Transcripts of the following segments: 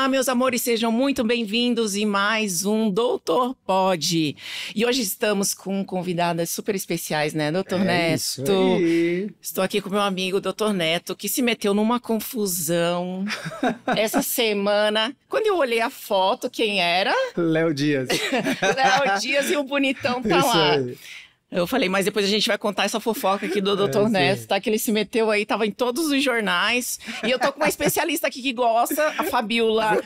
Olá, meus amores, sejam muito bem-vindos em mais um Doutor Pod. E hoje estamos com convidadas super especiais, né, Doutor Neto? Isso aí. Estou aqui com meu amigo, Doutor Neto, que se meteu numa confusão essa semana. Quando eu olhei a foto, quem era? Léo Dias. Léo Dias e o bonitão tá Isso lá. aí. Eu falei, mas depois a gente vai contar essa fofoca aqui do Dr. Neto, tá? Que ele se meteu aí, tava em todos os jornais. E eu tô com uma especialista aqui que gosta, a Fabiola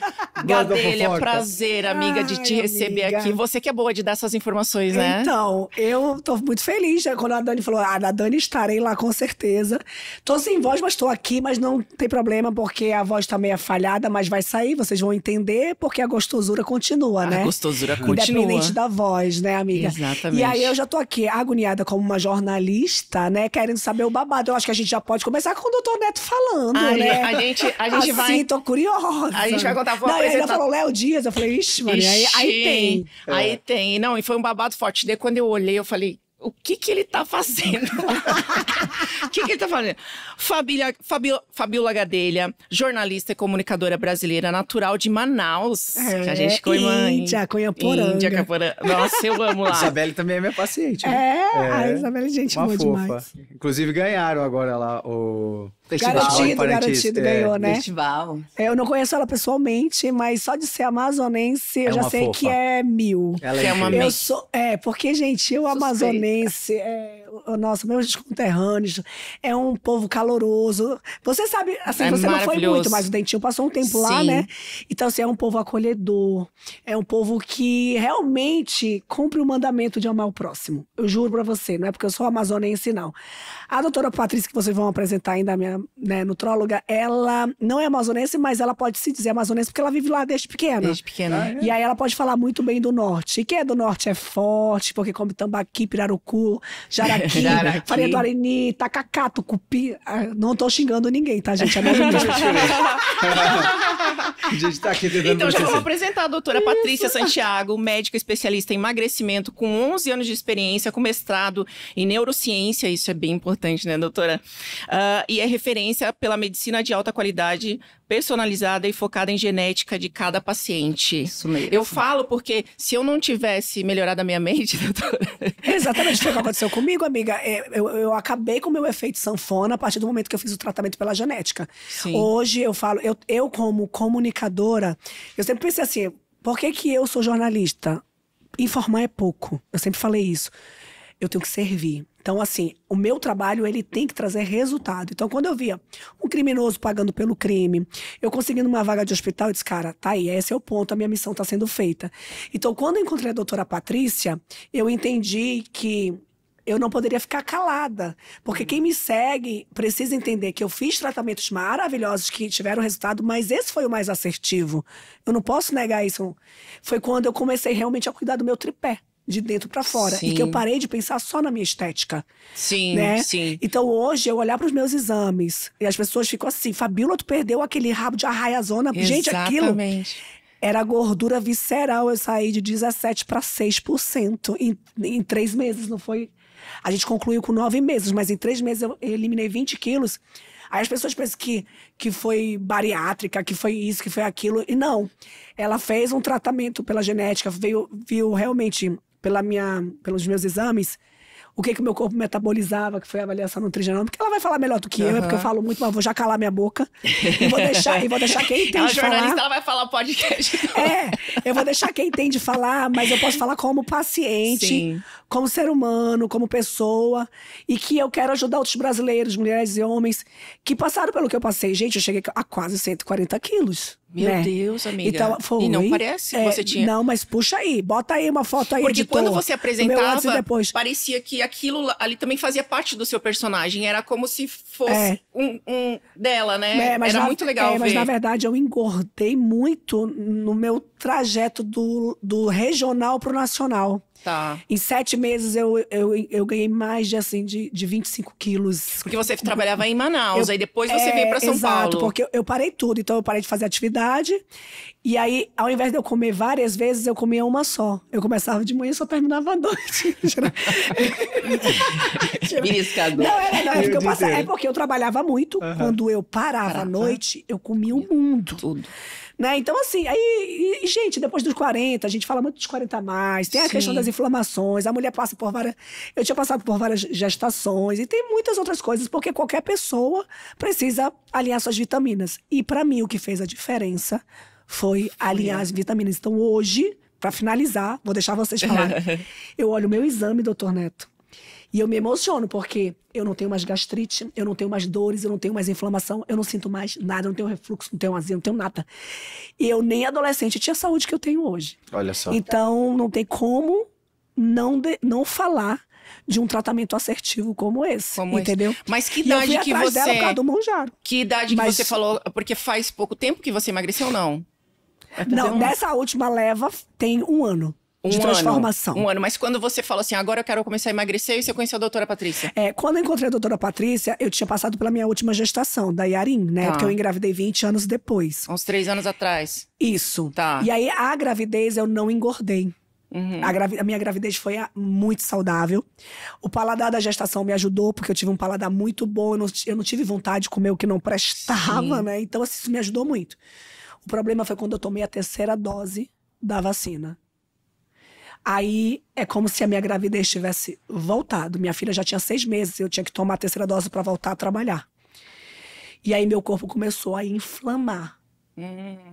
Gadelha. fofoca. Prazer, amiga, de te receber amiga. aqui. Você que é boa de dar essas informações, né? Então, eu tô muito feliz, né? Quando a Dani falou, da Dani estarei lá com certeza. Tô sem voz, mas tô aqui, mas não tem problema, porque a voz tá meio falhada, mas vai sair, vocês vão entender, porque a gostosura continua, né? A gostosura continua. Independente da voz, né, amiga? Exatamente. E aí eu já tô aqui, agoniada como uma jornalista, né? Querendo saber o babado. Eu acho que a gente já pode começar com o Dr. Neto falando, né? A gente assim, vai... tô curiosa. A gente vai contar, vou Não, ele ainda apresentar... falou Léo Dias, eu falei, ixi, mano, aí tem. Aí tem. Não, e foi um babado forte. Daí quando eu olhei, eu falei... O que ele tá fazendo? O que ele tá fazendo? Fabiola Gadelha, jornalista e comunicadora brasileira, natural de Manaus. Que a gente Índia, Cunhaporanga. Índia, Caporanga. Nossa, eu amo lá. Isabelle também é minha paciente. A Isabelle é gente uma boa fofa. demais. Inclusive ganharam agora lá o festival. Garantido, ganhou, né? Festival. Eu não conheço ela pessoalmente, mas só de ser amazonense, eu já uma sei fofa. que é mil. Ela Que é uma incrível. Eu sou, porque, gente, o amazonense, nossa, meus conterrâneos, é um povo caloroso. Você sabe, assim, É você não foi maravilhoso. muito, mas o Dentinho passou um tempo lá, Sim. né? Então, assim, é um povo acolhedor, é um povo que realmente cumpre o mandamento de amar o próximo. Eu juro pra você, não é porque eu sou amazonense, não. A doutora Patrícia, que vocês vão apresentar ainda, a minha nutróloga, ela não é amazonense, mas ela pode se dizer amazonense porque ela vive lá desde pequena. Desde pequena. E aí ela pode falar muito bem do norte. E quem é do norte é forte, porque come tambaqui, pirarucu, jaraqui, Jaraqui. farinha do arini, tacacá, tucupi. Não tô xingando ninguém, tá, gente? É mesmo mesmo. A gente tá aqui tentando Então, já vamos você. apresentar a doutora Patrícia Santiago, médica especialista em emagrecimento, com 11 anos de experiência, com mestrado em neurociência, isso é bem importante, né, doutora? E é referência pela medicina de alta qualidade, personalizada e focada em genética de cada paciente. Isso mesmo. Eu falo porque se eu não tivesse melhorado a minha mente, doutora... Exatamente foi o que aconteceu comigo, amiga. Eu acabei com o meu efeito sanfona a partir do momento que eu fiz o tratamento pela genética. Sim. Hoje eu falo, eu como comunicadora, eu sempre pensei assim, por que eu sou jornalista? Informar é pouco. Eu sempre falei isso. Eu tenho que servir. Então, assim, o meu trabalho, ele tem que trazer resultado. Então, quando eu via um criminoso pagando pelo crime, eu conseguindo uma vaga de hospital, eu disse, cara, tá aí, esse é o ponto, a minha missão tá sendo feita. Então, quando eu encontrei a doutora Patrícia, eu entendi que eu não poderia ficar calada. Porque quem me segue precisa entender que eu fiz tratamentos maravilhosos que tiveram resultado, mas esse foi o mais assertivo. Eu não posso negar isso. Foi quando eu comecei realmente a cuidar do meu tripé. De dentro pra fora. Sim. E que eu parei de pensar só na minha estética. Sim, Né? sim. Então hoje eu olhar pros meus exames e as pessoas ficam assim, Fabíola, tu perdeu aquele rabo de arraiazona. Gente, aquilo Exatamente. era gordura visceral. Eu saí de 17% para 6% em 3 meses, não foi? A gente concluiu com 9 meses, mas em 3 meses eu eliminei 20 quilos. Aí as pessoas pensam que foi bariátrica, que foi isso, que foi aquilo. E não. Ela fez um tratamento pela genética, viu realmente pelos meus exames o que o meu corpo metabolizava, que foi a avaliação nutricional. Porque ela vai falar melhor do que eu, é porque eu falo muito, mas vou já calar minha boca. E vou deixar quem Ela é entende jornalista, falar. ela vai falar podcast. Eu vou deixar quem entende falar, mas eu posso falar como paciente, Sim. como ser humano, como pessoa. E que eu quero ajudar outros brasileiros, mulheres e homens, que passaram pelo que eu passei. Gente, eu cheguei a quase 140 quilos. Meu né? Deus, amiga. Então, foi. E não parece que você tinha... Não, mas puxa aí, bota aí uma foto aí, Porque editor, quando você do meu antes e apresentava, depois. parecia que aquilo ali também fazia parte do seu personagem. Era como se fosse um dela, né? Era muito legal ver. Mas na verdade eu engordei muito no meu trajeto do regional pro nacional. Tá. Em 7 meses eu ganhei mais de 25 quilos. Porque você trabalhava em Manaus, aí depois você veio pra São exato, Paulo. Porque eu parei tudo. Então eu parei de fazer atividade. E aí, ao invés de eu comer várias vezes, eu comia uma só. Eu começava de manhã e só terminava à noite. Beliscador. É porque eu trabalhava muito. Quando eu parava à noite, eu comia o mundo. Tudo. Né? Então, assim, gente, depois dos 40, a gente fala muito dos 40 a mais, tem a questão das inflamações, a mulher passa por várias... Eu tinha passado por várias gestações e tem muitas outras coisas, porque qualquer pessoa precisa alinhar suas vitaminas. E pra mim, o que fez a diferença foi alinhar as vitaminas. Então, hoje, pra finalizar, vou deixar vocês falarem. Eu olho o meu exame, doutor Neto, e eu me emociono, porque eu não tenho mais gastrite, eu não tenho mais dores, eu não tenho mais inflamação, eu não sinto mais nada, eu não tenho refluxo, não tenho azia, não tenho nada. E eu nem adolescente tinha a saúde que eu tenho hoje. Olha só. Então, não tem como não falar de um tratamento assertivo como esse, entendeu? Mas que E eu fui idade que atrás você... dela por causa do Monjaro. Que idade que você falou? Porque faz pouco tempo que você emagreceu ou não? Não, nessa última leva tem um ano. De transformação. Um ano. Mas quando você falou assim, agora eu quero começar a emagrecer, e você conheceu a doutora Patrícia? Quando eu encontrei a doutora Patrícia, eu tinha passado pela minha última gestação, da Yarin, né? Porque eu engravidei 20 anos depois. Uns 3 anos atrás. Isso. Tá. E aí, a gravidez, eu não engordei. A minha gravidez foi muito saudável. O paladar da gestação me ajudou, porque eu tive um paladar muito bom. Eu não tive vontade de comer o que não prestava, né? Então, assim, isso me ajudou muito. O problema foi quando eu tomei a 3ª dose da vacina. Aí é como se a minha gravidez tivesse voltado. Minha filha já tinha 6 meses, eu tinha que tomar a 3ª dose para voltar a trabalhar. E aí meu corpo começou a inflamar.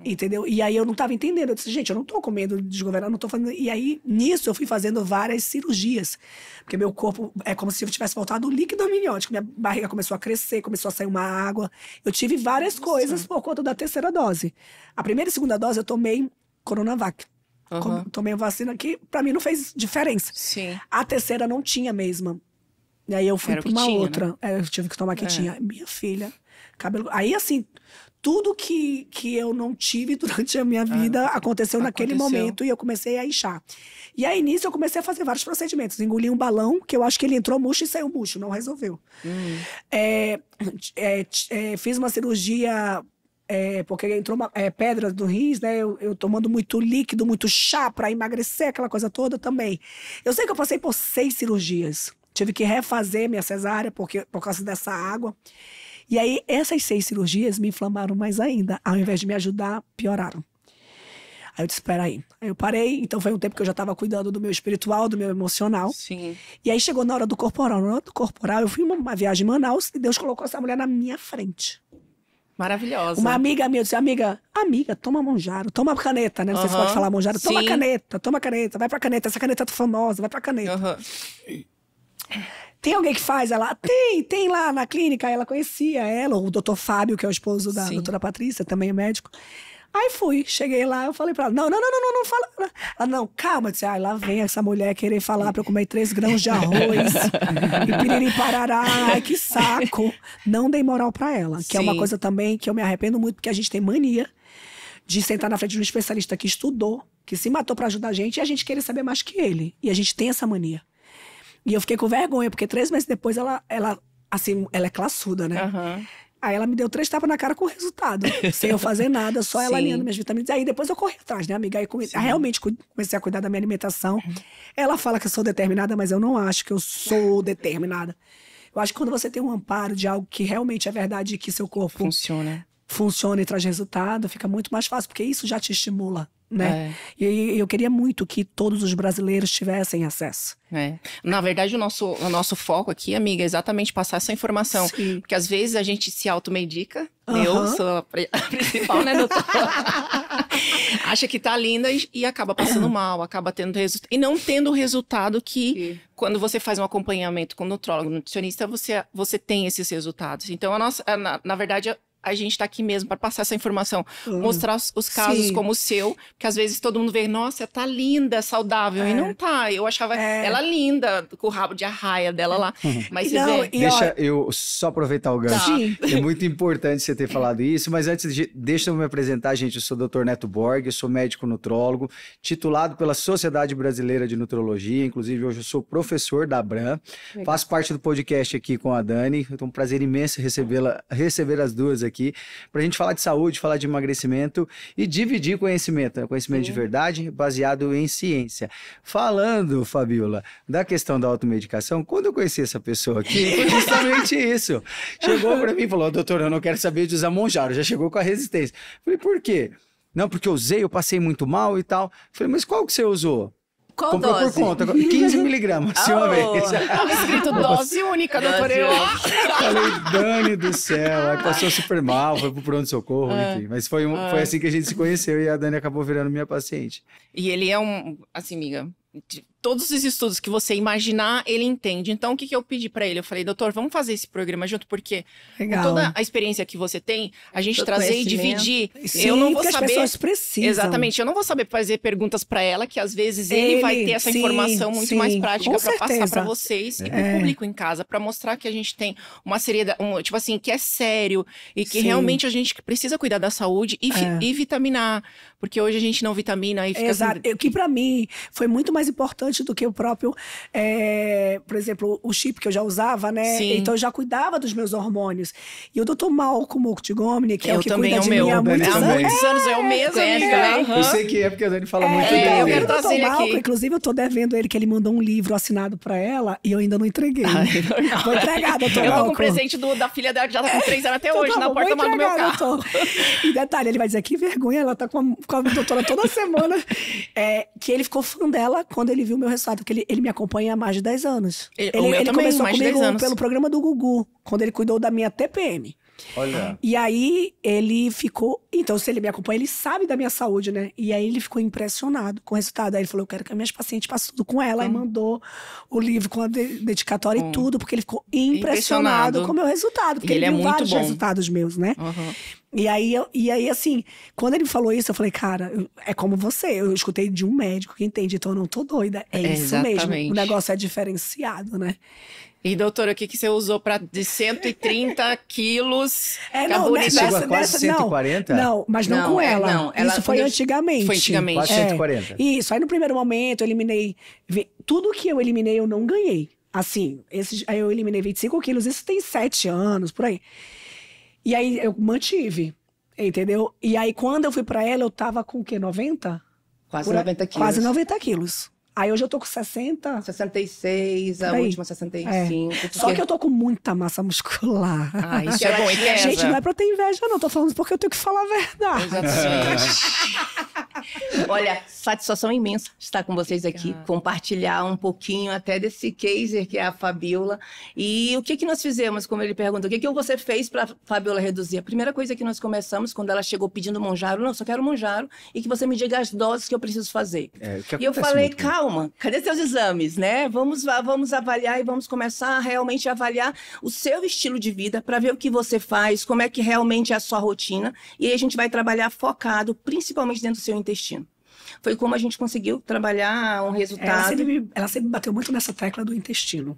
Entendeu? E aí eu não tava entendendo. Eu disse, gente, eu não tô comendo desgovernado, não tô fazendo. E aí, nisso, eu fui fazendo várias cirurgias. Porque meu corpo é como se eu tivesse voltado o líquido amniótico. Minha barriga começou a crescer, começou a sair uma água. Eu tive várias coisas por conta da 3ª dose. A 1ª e 2ª dose eu tomei Coronavac. Tomei vacina que pra mim não fez diferença. Sim. A 3ª não tinha mesmo. E aí eu fui pra uma outra. Né? Eu tive que tomar que tinha. Minha filha, cabelo... Aí assim, tudo que eu não tive durante a minha vida aconteceu naquele momento e eu comecei a inchar. E aí nisso eu comecei a fazer vários procedimentos. Engoli um balão, que eu acho que ele entrou murcho e saiu murcho, não resolveu. Fiz uma cirurgia... porque entrou pedra do rins, né? Eu tomando muito líquido, muito chá pra emagrecer, aquela coisa toda também. Eu sei que eu passei por 6 cirurgias. Tive que refazer minha cesárea por causa dessa água. E aí, essas 6 cirurgias me inflamaram mais ainda. Ao invés de me ajudar, pioraram. Aí eu disse, espera aí. Aí eu parei, então foi um tempo que eu já estava cuidando do meu espiritual, do meu emocional. Sim. E aí chegou na hora do corporal. Na hora do corporal, eu fui uma viagem em Manaus e Deus colocou essa mulher na minha frente. Maravilhosa. Uma amiga minha disse, amiga, toma Monjaro, toma caneta, né? Não sei se pode falar Monjaro. Toma caneta, vai pra caneta, essa caneta é famosa, vai pra caneta. Tem alguém que faz? Ela, tem lá na clínica. Ela conhecia ela, o doutor Fábio, que é o esposo da doutora Patrícia, também é médico. Aí fui, cheguei lá, eu falei pra ela, não fala. Ela, não, calma, eu disse, lá vem essa mulher querer falar pra eu comer 3 grãos de arroz e piriri parará, ai, que saco. Não dei moral pra ela, que é uma coisa também que eu me arrependo muito, porque a gente tem mania de sentar na frente de um especialista que estudou, que se matou pra ajudar a gente, e a gente querer saber mais que ele. E a gente tem essa mania. E eu fiquei com vergonha, porque 3 meses depois ela é classuda, né? Aí ela me deu 3 tapas na cara com o resultado. Sem eu fazer nada, só ela alinhando minhas vitaminas. Aí depois eu corri atrás, né, amiga? Aí realmente comecei a cuidar da minha alimentação. Ela fala que eu sou determinada, mas eu não acho que eu sou determinada. Eu acho que quando você tem um amparo de algo que realmente é verdade e que seu corpo funciona e traz resultado, fica muito mais fácil, porque isso já te estimula, né? E eu queria muito que todos os brasileiros tivessem acesso. Na verdade, o nosso foco aqui, amiga, é exatamente passar essa informação. Sim. Porque às vezes a gente se automedica. Eu sou a principal, né, doutora? Acha que tá linda e acaba passando mal, acaba tendo resultado. E não tendo o resultado que, quando você faz um acompanhamento com nutrólogo, nutricionista, você tem esses resultados. Então, na verdade, a gente tá aqui mesmo para passar essa informação, mostrar os casos como o seu, porque às vezes todo mundo vê, nossa, tá linda, saudável, e não tá. Eu achava ela linda, com o rabo de arraia dela lá, mas você vê. Deixa eu só aproveitar o gancho. É muito importante você ter falado isso, mas antes, deixa eu me apresentar, gente, eu sou o Dr. Neto Borg, eu sou médico nutrólogo, titulado pela Sociedade Brasileira de Nutrologia, inclusive hoje eu sou professor da Abram, faço parte do podcast aqui com a Dani, é um prazer imenso receber as duas aqui, pra gente falar de saúde, falar de emagrecimento e dividir conhecimento de verdade, baseado em ciência. Falando, Fabiola, da questão da automedicação, quando eu conheci essa pessoa aqui, foi justamente isso. Chegou pra mim e falou, doutor, eu não quero saber de usar Monjaro, já chegou com a resistência. Falei, por quê? Não, porque eu usei, eu passei muito mal e tal. Falei, mas qual que você usou? Qual Comprou dose? por conta, 15 miligramas, de uma vez. Tava escrito dose única, doutora. Falei, Dani do céu. Aí passou super mal, foi pro pronto-socorro, enfim. Mas foi assim que a gente se conheceu e a Dani acabou virando minha paciente. E ele é assim, amiga, todos os estudos que você imaginar, ele entende. Então, o que eu pedi pra ele? Eu falei, doutor, vamos fazer esse programa junto, porque com toda a experiência que você tem, a gente trazer e dividir. Sim, eu não vou porque saber. As pessoas precisam. Exatamente, eu não vou saber fazer perguntas pra ela, que às vezes ele vai ter essa informação muito mais prática pra passar pra vocês e pro público em casa, pra mostrar que a gente tem uma seriedade, tipo assim, que é sério e que realmente a gente precisa cuidar da saúde e vitaminar. Porque hoje a gente não vitamina e fica... Exato. O que pra mim foi muito mais importante do que o próprio, por exemplo, o chip que eu já usava, né? Sim. Então eu já cuidava dos meus hormônios. E o Dr. Malcolm Montgomery, que é o que também cuida de mim há muitos anos. Há muitos anos, é o mesmo, amiga. Eu sei que é, porque a Dani fala muito eu dele. quero O trazer Dr. ele Malcolm, aqui. inclusive, eu tô devendo ele, que ele mandou um livro assinado pra ela e eu ainda não entreguei. Vou entregar, Dr. Eu tô Malcolm. com o presente da filha dela, que já tá com 3 anos até hoje, Então, na porta do meu carro. Doutor. E detalhe, ele vai dizer, que vergonha, ela tá com a doutora toda semana. Que ele ficou fã dela quando ele viu o meu resultado, porque ele me acompanha há mais de 10 anos. Ele Ele começou mais de 10 comigo anos. pelo programa do Gugu, quando ele cuidou da minha TPM. Olha. E aí, ele ficou... Então, se ele me acompanha, ele sabe da minha saúde, né? E aí, ele ficou impressionado com o resultado. Aí, ele falou, eu quero que as minhas pacientes passem tudo com ela. E mandou o livro com a dedicatória e tudo, porque ele ficou impressionado com o meu resultado. Porque ele é viu muito vários bom. resultados meus, né? E aí, assim, quando ele me falou isso, eu falei, cara, é como você. Eu escutei de um médico que entende, então eu não tô doida. É isso mesmo. O negócio é diferenciado, né? E, doutora, o que você usou de 130 quilos? Chegou a quase 140? Não, mas não com ela. Não, ela isso foi antigamente. Foi antigamente. Quase 140. Isso, aí no primeiro momento eu eliminei... Tudo que eu eliminei, eu não ganhei. Assim, aí eu eliminei 25 quilos, isso tem 7 anos, por aí. E aí eu mantive, entendeu? E aí quando eu fui pra ela, eu tava com o quê? 90? Quase 90 quilos. Quase 90 quilos. Aí hoje eu tô com 60. 66, a última 65. Porque... Só que eu tô com muita massa muscular. Ah, isso é bom. E Gente, não é pra eu ter inveja, não. Tô falando porque eu tenho que falar a verdade. Olha, satisfação imensa estar com vocês aqui, compartilhar um pouquinho até desse case que é a Fabiola. E o que nós fizemos, como ele perguntou, o que você fez para Fabiola reduzir? A primeira coisa que nós começamos, quando ela chegou pedindo Monjaro, não, só quero Monjaro, e que você me diga as doses que eu preciso fazer. E eu falei, calma, cadê seus exames, né? Vamos avaliar e vamos começar a realmente avaliar o seu estilo de vida para ver o que você faz, como é que realmente é a sua rotina. E aí a gente vai trabalhar focado, principalmente dentro do seu intestino. Foi como a gente conseguiu trabalhar um resultado. Ela sempre bateu muito nessa tecla do intestino.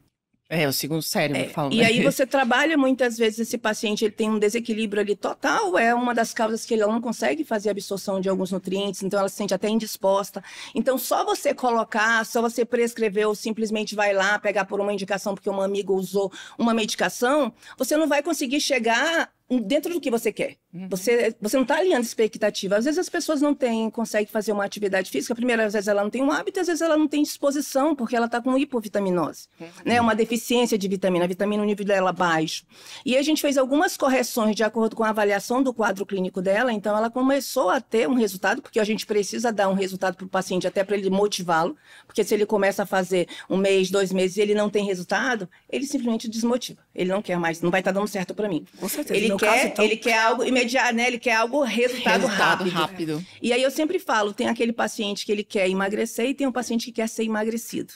O segundo cérebro, falando. E aí você trabalha muitas vezes esse paciente, ele tem um desequilíbrio ali total, é uma das causas que ele não consegue fazer a absorção de alguns nutrientes, então ela se sente até indisposta. Então só você colocar, só você prescrever ou simplesmente vai lá pegar por uma indicação porque um amigo usou uma medicação, você não vai conseguir chegar dentro do que você quer. Você não está alinhando expectativa. Às vezes as pessoas não conseguem fazer uma atividade física. Primeiro, às vezes ela não tem um hábito, às vezes ela não tem disposição, porque ela está com hipovitaminose. Né? Uma deficiência de vitamina. A vitamina, o nível dela baixo. E a gente fez algumas correções de acordo com a avaliação do quadro clínico dela. Então, ela começou a ter um resultado, porque a gente precisa dar um resultado para o paciente, até para ele motivá-lo. Porque se ele começa a fazer 1 mês, 2 meses e ele não tem resultado, ele simplesmente desmotiva. Ele não quer mais, não vai estar dando certo para mim. Com certeza. Ele quer algo imediato, né? Ele quer algo resultado rápido. E aí eu sempre falo, tem aquele paciente que ele quer emagrecer e tem um paciente que quer ser emagrecido.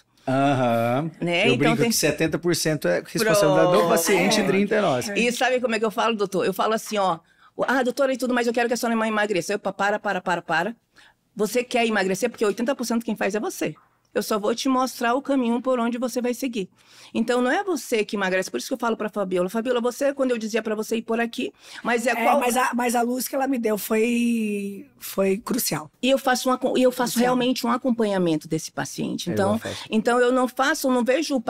Né? Eu então, brinco que 70% é responsabilidade do paciente e 30% é nossa. E sabe como é que eu falo, doutor? Eu falo assim, ó, doutora e tudo, mas eu quero que a sua mãe emagreça. Eu, para. Você quer emagrecer porque 80% quem faz é você. Eu só vou te mostrar o caminho por onde você vai seguir. Então, não é você que emagrece. Por isso que eu falo para Fabiola. Fabiola, você, quando eu dizia para você ir por aqui, mas qual... Mas a luz que ela me deu foi crucial. E eu faço realmente um acompanhamento desse paciente. Então eu não vejo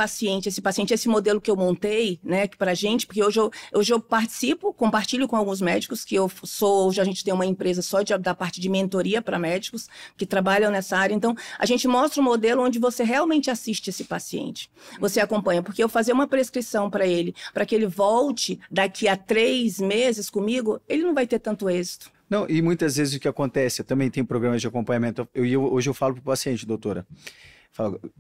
esse paciente, esse modelo que eu montei, né, que pra gente, porque hoje eu compartilho com alguns médicos, que hoje a gente tem uma empresa só da parte de mentoria para médicos que trabalham nessa área. Então, a gente mostra um modelo onde você realmente assiste esse paciente. Você acompanha, porque eu fazer uma prescrição para ele, para que ele volte daqui a 3 meses comigo, ele não vai ter tanto êxito. Não, e muitas vezes o que acontece, eu também tenho programas de acompanhamento, hoje eu falo para o paciente, doutora,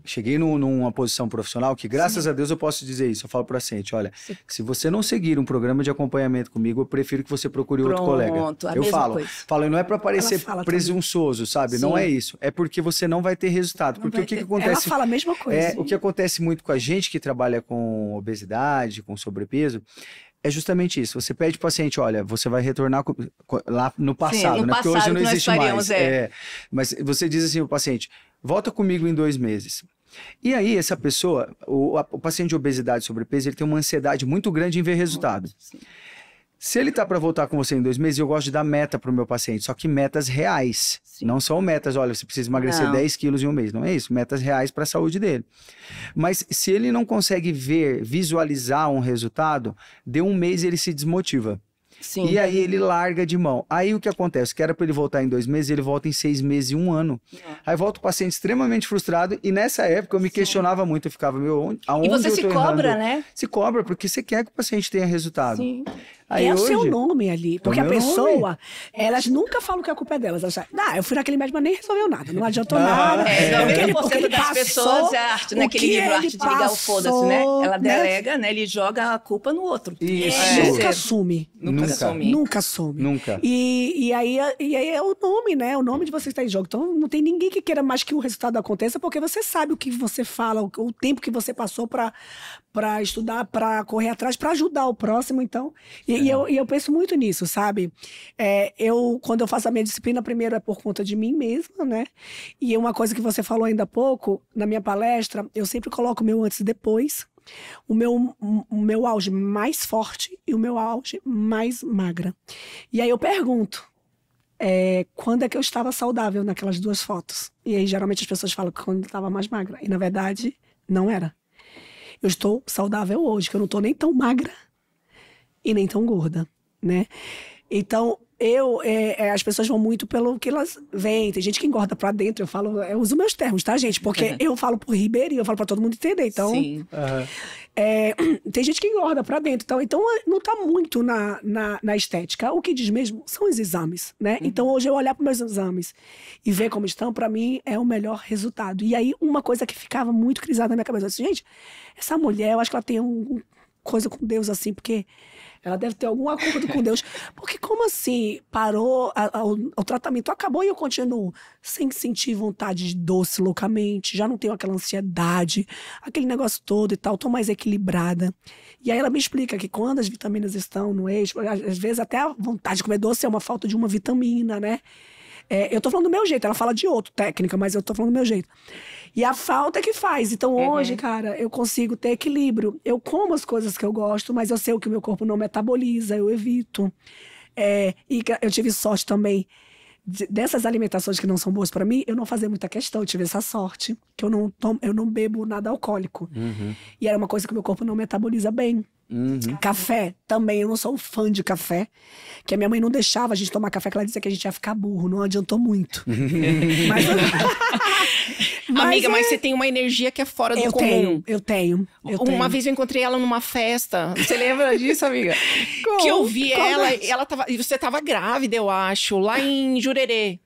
cheguei numa posição profissional que, graças a Deus, eu posso dizer isso. Eu falo para o paciente, olha, se você não seguir um programa de acompanhamento comigo, eu prefiro que você procure outro colega. Eu falo, não é para parecer presunçoso, sabe? Sim. Não é isso. É porque você não vai ter resultado. Porque o que acontece... Ela fala a mesma coisa. O que acontece muito com a gente que trabalha com obesidade, com sobrepeso, é justamente isso. Você pede para o paciente, olha, você vai retornar lá no passado, né? Porque hoje não existe mais. Mas você diz assim ao paciente, volta comigo em 2 meses. E aí, essa pessoa, o paciente de obesidade e sobrepeso, ele tem uma ansiedade muito grande em ver resultado. Sim. Se ele tá para voltar com você em 2 meses, eu gosto de dar meta para o meu paciente, só que metas reais. Sim. Não são metas, olha, você precisa emagrecer 10 quilos em 1 mês. Não é isso, metas reais para a saúde dele. Mas se ele não consegue visualizar um resultado, de 1 mês ele se desmotiva. Sim. E aí ele larga de mão. Aí o que acontece? Que era para ele voltar em 2 meses, ele volta em 6 meses e 1 ano. Aí volta o paciente extremamente frustrado e nessa época eu me questionava muito, eu ficava, aonde e você se cobra, errando? Né? Se cobra, porque você quer que o paciente tenha resultado. Sim. Aí é o seu nome ali. Porque a pessoa, elas nunca falam que a culpa é delas. Elas falam, eu fui naquele médico, mas nem resolveu nada. Não adiantou nada. 90% das pessoas é arte, né? Aquele livro Arte de Ligar o Foda-se, né? Ela delega, né? Ele joga a culpa no outro. Nunca assume. Nunca assume. Nunca. E aí é o nome, né? O nome de você está em jogo. Então não tem ninguém que queira mais que o resultado aconteça, porque você sabe o que você fala, o tempo que você passou para estudar, para correr atrás, para ajudar o próximo, então. E eu penso muito nisso, sabe? Quando eu faço a minha disciplina, primeiro é por conta de mim mesma, né? E uma coisa que você falou ainda há pouco, na minha palestra, eu sempre coloco o meu antes e depois, o meu auge mais forte e o meu auge mais magra. E aí eu pergunto, quando é que eu estava saudável naquelas 2 fotos? E aí geralmente as pessoas falam que quando eu estava mais magra. E na verdade, não era. Eu estou saudável hoje, que eu não estou nem tão magra e nem tão gorda, né? Então, as pessoas vão muito pelo que elas veem. Tem gente que engorda pra dentro, eu uso meus termos, tá, gente? Porque eu falo por Ribeirinho, eu falo pra todo mundo entender, então... Sim. Tem gente que engorda pra dentro, então não tá muito na estética. O que diz mesmo são os exames, né? Então, hoje eu olhar pros meus exames e ver como estão, pra mim, é o melhor resultado. E aí, uma coisa que ficava muito crisada na minha cabeça, eu disse, gente, essa mulher, eu acho que ela tem coisa com Deus, assim, porque ela deve ter algum acordo com Deus. Porque como assim, parou, o tratamento acabou e eu continuo sem sentir vontade de doce loucamente, já não tenho aquela ansiedade, aquele negócio todo e tal, tô mais equilibrada. E aí ela me explica que quando as vitaminas estão no eixo, às vezes até a vontade de comer doce é uma falta de uma vitamina, né? Eu tô falando do meu jeito, ela fala de outra técnica, mas eu tô falando do meu jeito. E a falta é que faz. Então hoje, cara, eu consigo ter equilíbrio. Eu como as coisas que eu gosto, mas eu sei o que o meu corpo não metaboliza, eu evito. E eu tive sorte também dessas alimentações que não são boas pra mim, eu não fazia muita questão, eu tive essa sorte, que eu não bebo nada alcoólico. E era uma coisa que o meu corpo não metaboliza bem. Café também, eu não sou um fã de café, que a minha mãe não deixava a gente tomar café, que ela dizia que a gente ia ficar burro, não adiantou muito. Amiga, mas você tem uma energia que é fora do comum. Eu tenho. Uma vez eu encontrei ela numa festa, você lembra disso, amiga? Que eu vi ela, e você tava grávida, eu acho, lá em Jurerê.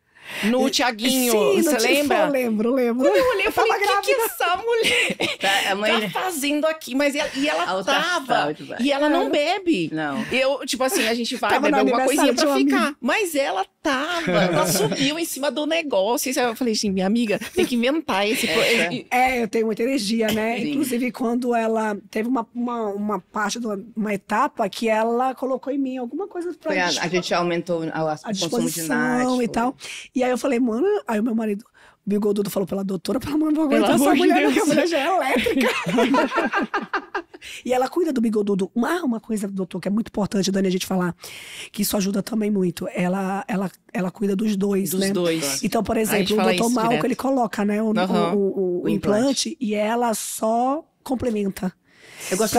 No Tiaguinho, você lembra? Eu lembro. Quando eu olhei, eu falei, o que essa mulher tá fazendo aqui? Mas ela tava, e ela não bebe. Não. Eu, tipo assim, a gente vai beber alguma coisinha pra ficar. Mas ela tava, ela subiu em cima do negócio. Eu falei assim, minha amiga, tem que inventar esse... eu tenho muita energia, né? Sim. Inclusive, quando ela teve uma parte, uma etapa que ela colocou em mim alguma coisa pra... A gente aumentou a consumo de NAD. E tal. E aí eu falei, mano, aí o meu marido, o Bigodudo, falou pela doutora, pelo amor de Deus, essa mulher, porque a mulher já é elétrica. E ela cuida do Bigodudo. Uma coisa, doutor, que é muito importante, Dani, a gente falar, que isso ajuda também muito. Ela cuida dos dois, né? Dos dois. Então, por exemplo, o doutor Malco, ele coloca, né, o implante e ela só complementa. Eu gosto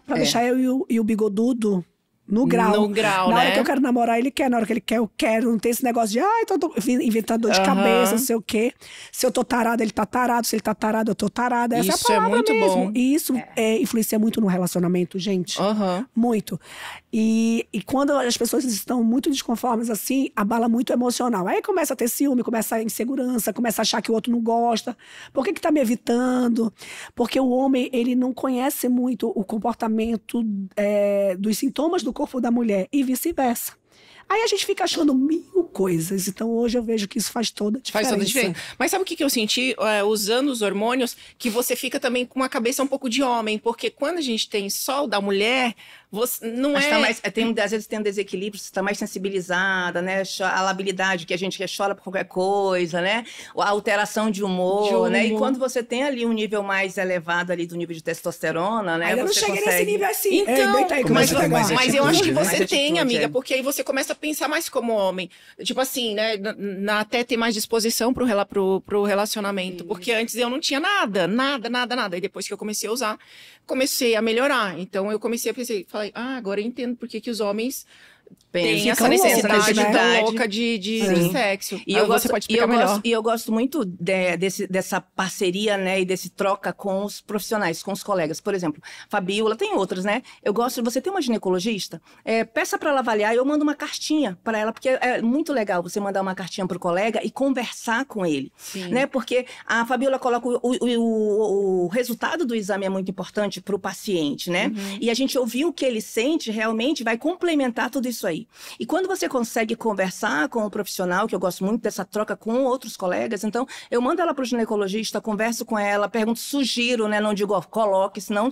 pra deixar eu e o Bigodudo No grau. No grau, Na hora né? que eu quero namorar, ele quer. Na hora que ele quer, eu quero. Não tem esse negócio de, ai, tô inventando dor de cabeça, não sei o quê. Se eu tô tarada, ele tá tarado. Se ele tá tarado, eu tô tarada. Essa Isso é a é palavra muito mesmo. bom. E isso influencia muito no relacionamento, gente. Muito. E quando as pessoas estão muito desconformes assim, abala muito o emocional. Aí começa a ter ciúme, começa a insegurança, começa a achar que o outro não gosta. Por que tá me evitando? Porque o homem, ele não conhece muito o comportamento dos sintomas do corpo da mulher e vice-versa. Aí a gente fica achando 1000 coisas. Então hoje eu vejo que isso faz toda a diferença. Faz toda a diferença. Mas sabe o que eu senti usando os hormônios? Que você fica também com uma cabeça um pouco de homem. Porque quando a gente tem só o da mulher, você não Mas é... tá mais, às vezes tem um desequilíbrio, você está mais sensibilizada, né? A labilidade, que a gente chora por qualquer coisa, né? A alteração de humor, né? E quando você tem ali um nível mais elevado ali do nível de testosterona, né? Ainda não você cheguei consegue... nesse nível assim. Então, mas eu acho que você Mais tem, atitude, amiga, é. porque aí você começa a pensar mais como homem. Tipo assim, né? Até ter mais disposição pro relacionamento. Porque antes eu não tinha nada. E depois que eu comecei a usar, comecei a melhorar. Então eu comecei a pensar, falei, agora eu entendo por que os homens têm essa necessidade tão louca de sexo. E Aí você pode explicar melhor. Eu gosto muito dessa parceria, né, e desse troca com os profissionais, com os colegas. Por exemplo, Fabiola, tem outras, né? Eu gosto, você tem uma ginecologista, peça para ela avaliar, eu mando uma cartinha para ela, porque é muito legal você mandar uma cartinha pro colega e conversar com ele, né? Porque a Fabiola coloca o resultado do exame é muito importante para o paciente, né? E a gente ouvir o que ele sente realmente vai complementar tudo isso aí. E quando você consegue conversar com o profissional, que eu gosto muito dessa troca com outros colegas, então eu mando ela para o ginecologista, converso com ela, pergunto, sugiro, né? Não digo, coloque, senão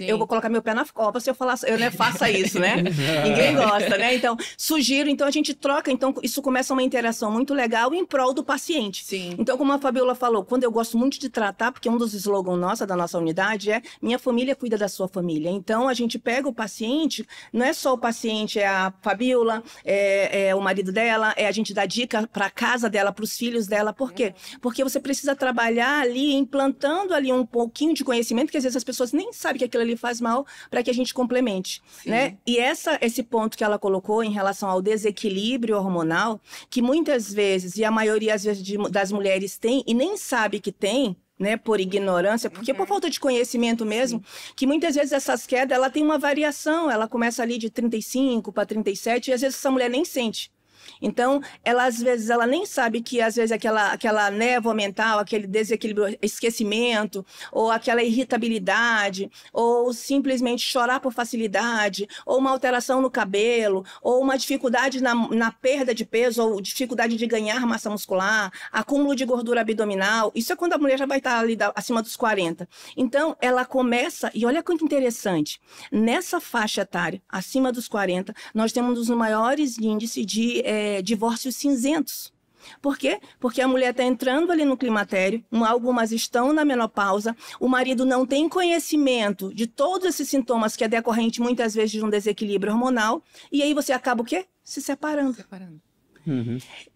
eu vou colocar meu pé na cova se eu falar, faça isso, né? Ninguém gosta, né? Então, sugiro, então a gente troca, então isso começa uma interação muito legal em prol do paciente. Sim. Então, como a Fabiola falou, quando eu gosto muito de tratar, porque um dos slogans da nossa unidade é minha família cuida da sua família. Então, a gente pega o paciente, não é só o paciente, é a Fabiola, é o marido dela, a gente dá dica para a casa dela, para os filhos dela. Por quê? Porque você precisa trabalhar ali, implantando ali um pouquinho de conhecimento, que às vezes as pessoas nem sabem que aquilo ali faz mal, para que a gente complemente, né? E esse ponto que ela colocou em relação ao desequilíbrio hormonal, que muitas vezes, e a maioria às vezes das mulheres tem, e nem sabe que tem, né, por ignorância, porque por falta de conhecimento mesmo, que muitas vezes essas quedas, ela tem uma variação, ela começa ali de 35 para 37, e às vezes essa mulher nem sente. Então, às vezes, ela nem sabe que, às vezes, aquela névoa mental, aquele desequilíbrio, esquecimento, ou aquela irritabilidade, ou simplesmente chorar por facilidade, ou uma alteração no cabelo, ou uma dificuldade na perda de peso, ou dificuldade de ganhar massa muscular, acúmulo de gordura abdominal. Isso é quando a mulher já vai estar ali acima dos 40. Então, ela começa, e olha que interessante, nessa faixa etária, acima dos 40, nós temos um dos maiores índices de divórcios cinzentos. Por quê? Porque a mulher está entrando ali no climatério, algumas estão na menopausa, o marido não tem conhecimento de todos esses sintomas que é decorrente muitas vezes de um desequilíbrio hormonal, e aí você acaba o quê? Se separando.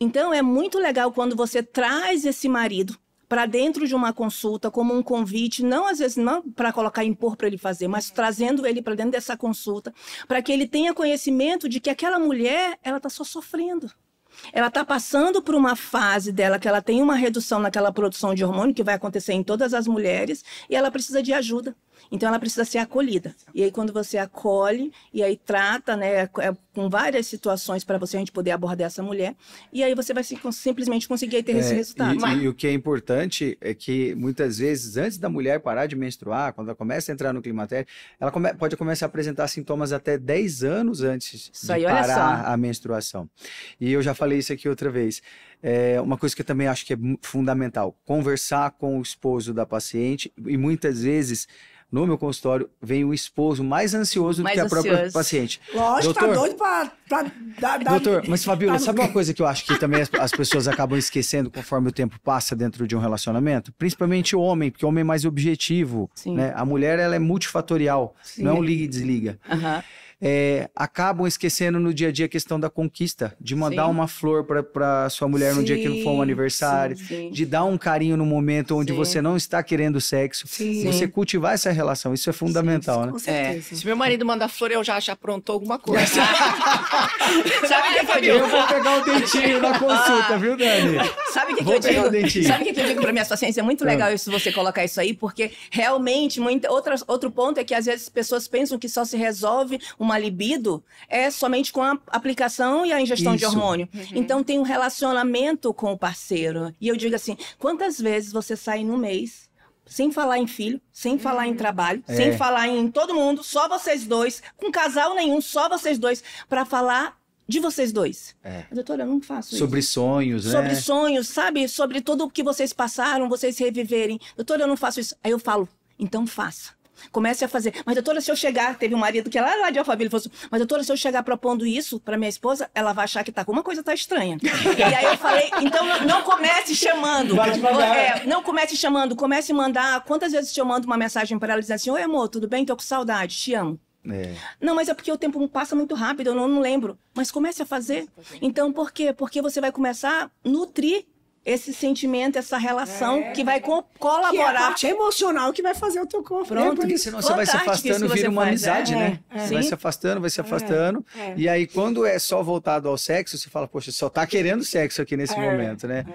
Então é muito legal quando você traz esse marido para dentro de uma consulta como um convite, não às vezes não para impor para ele fazer, mas trazendo ele para dentro dessa consulta, para que ele tenha conhecimento de que aquela mulher, ela está só sofrendo. Ela está passando por uma fase dela que ela tem uma redução naquela produção de hormônio, que vai acontecer em todas as mulheres, e ela precisa de ajuda. Então, ela precisa ser acolhida. E aí, quando você acolhe, e aí trata, né, com várias situações para a gente poder abordar essa mulher, e aí você vai simplesmente conseguir ter esse resultado. E o que é importante é que, muitas vezes, antes da mulher parar de menstruar, quando ela começa a entrar no climatério, ela pode começar a apresentar sintomas até 10 anos antes de parar a menstruação. E eu já falei isso aqui outra vez. Uma coisa que eu também acho que é fundamental, conversar com o esposo da paciente, e muitas vezes, no meu consultório, vem o esposo mais ansioso do que a própria paciente. Lógico, doutor, tá doido pra dar... Doutor, mas Fabiola, sabe uma coisa que eu acho que também as pessoas acabam esquecendo conforme o tempo passa dentro de um relacionamento? Principalmente o homem, porque o homem é mais objetivo, né? A mulher, ela é multifatorial, não é um liga e desliga. acabam esquecendo no dia a dia a questão da conquista, de mandar uma flor para sua mulher no dia que não for um aniversário, de dar um carinho no momento onde você não está querendo sexo, você cultivar essa relação, isso é fundamental, né? Com certeza. Se meu marido manda flor, eu já aprontou alguma coisa. Sabe o que eu digo? Eu vou pegar o dentinho na consulta, viu, Dani? Sabe o que, Vou eu pegar o digo? dentinho. Sabe o que eu digo para minhas pacientes? É muito legal isso, você colocar isso aí, porque realmente outro ponto é que às vezes as pessoas pensam que só se resolve uma libido somente com a aplicação e a ingestão de hormônio. Então tem um relacionamento com o parceiro. E eu digo assim, quantas vezes você sai no mês sem falar em filho, sem falar em trabalho, sem falar em todo mundo, só vocês dois, com casal nenhum, só vocês dois, para falar de vocês dois. Doutora, eu não faço Sobre isso. sonhos, né? Sobre sonhos, sabe? Sobre tudo o que vocês passaram, vocês reviverem. Doutora, eu não faço isso. Aí eu falo, então faça. Comece a fazer. Mas, doutora, se eu chegar... Teve um marido que lá de Alphaville falou assim, mas, doutora, se eu chegar propondo isso para minha esposa, ela vai achar que alguma coisa tá estranha. E aí eu falei, então não comece chamando. Não comece chamando, comece a mandar... Quantas vezes eu mando uma mensagem para ela dizendo assim, oi, amor, tudo bem? Tô com saudade, te amo. Não, mas é porque o tempo passa muito rápido, eu não lembro. Mas comece a fazer. Então, por quê? Porque você vai começar a nutrir esse sentimento, essa relação que vai colaborar. Que é a parte emocional que vai fazer o teu corpo. Pronto, porque senão você vai se afastando, vira uma amizade, né? Você vai se afastando. E aí, quando é só voltado ao sexo, você fala, poxa, só tá querendo sexo aqui nesse momento, né?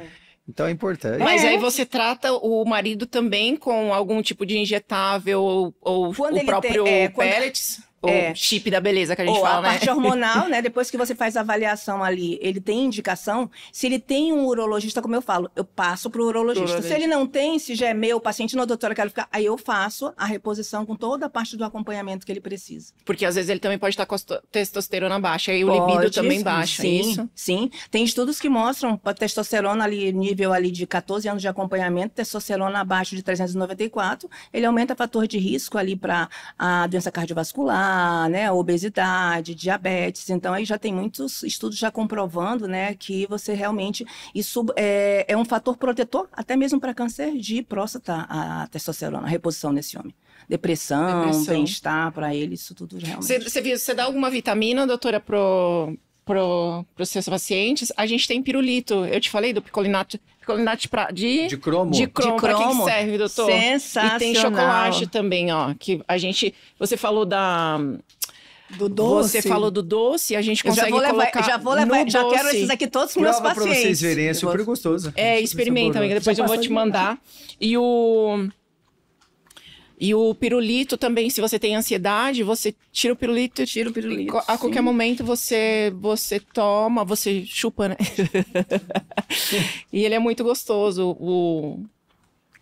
Então é importante. Mas aí você trata o marido também com algum tipo de injetável ou o próprio pellets? Ou chip da beleza que a gente fala, né? A parte hormonal, né? Depois que você faz a avaliação ali, ele tem indicação. Se ele tem um urologista, como eu falo, eu passo pro urologista. Se ele não tem, se já é meu, o paciente não, doutora, quero ficar, aí eu faço a reposição com toda a parte do acompanhamento que ele precisa. Porque às vezes ele também pode estar com a testosterona baixa, aí o libido também baixa, isso? Sim, tem estudos que mostram a testosterona ali, nível ali de 14 anos de acompanhamento, testosterona abaixo de 394, ele aumenta o fator de risco ali para a doença cardiovascular, né, obesidade, diabetes. Então aí já tem muitos estudos já comprovando, né, que você realmente isso é um fator protetor até mesmo para câncer de próstata, a testosterona, a reposição nesse homem. Depressão. Bem-estar para ele, isso tudo realmente. Você dá alguma vitamina, doutora, para os seus pacientes? A gente tem pirulito. Eu te falei do picolinato de cromo. De cromo. Para que serve, doutor? Sensacional. E tem chocolate também, ó. Que a gente... Você falou do doce. Você falou do doce, a gente consegue colocar já vou levar, já quero esses aqui todos os meus pacientes. Prova para vocês verem, é super gostoso. Experimenta, amiga, depois eu vou te mandar. E o pirulito também, se você tem ansiedade, você tira o pirulito. A qualquer momento você toma, você chupa, né? E ele é muito gostoso. O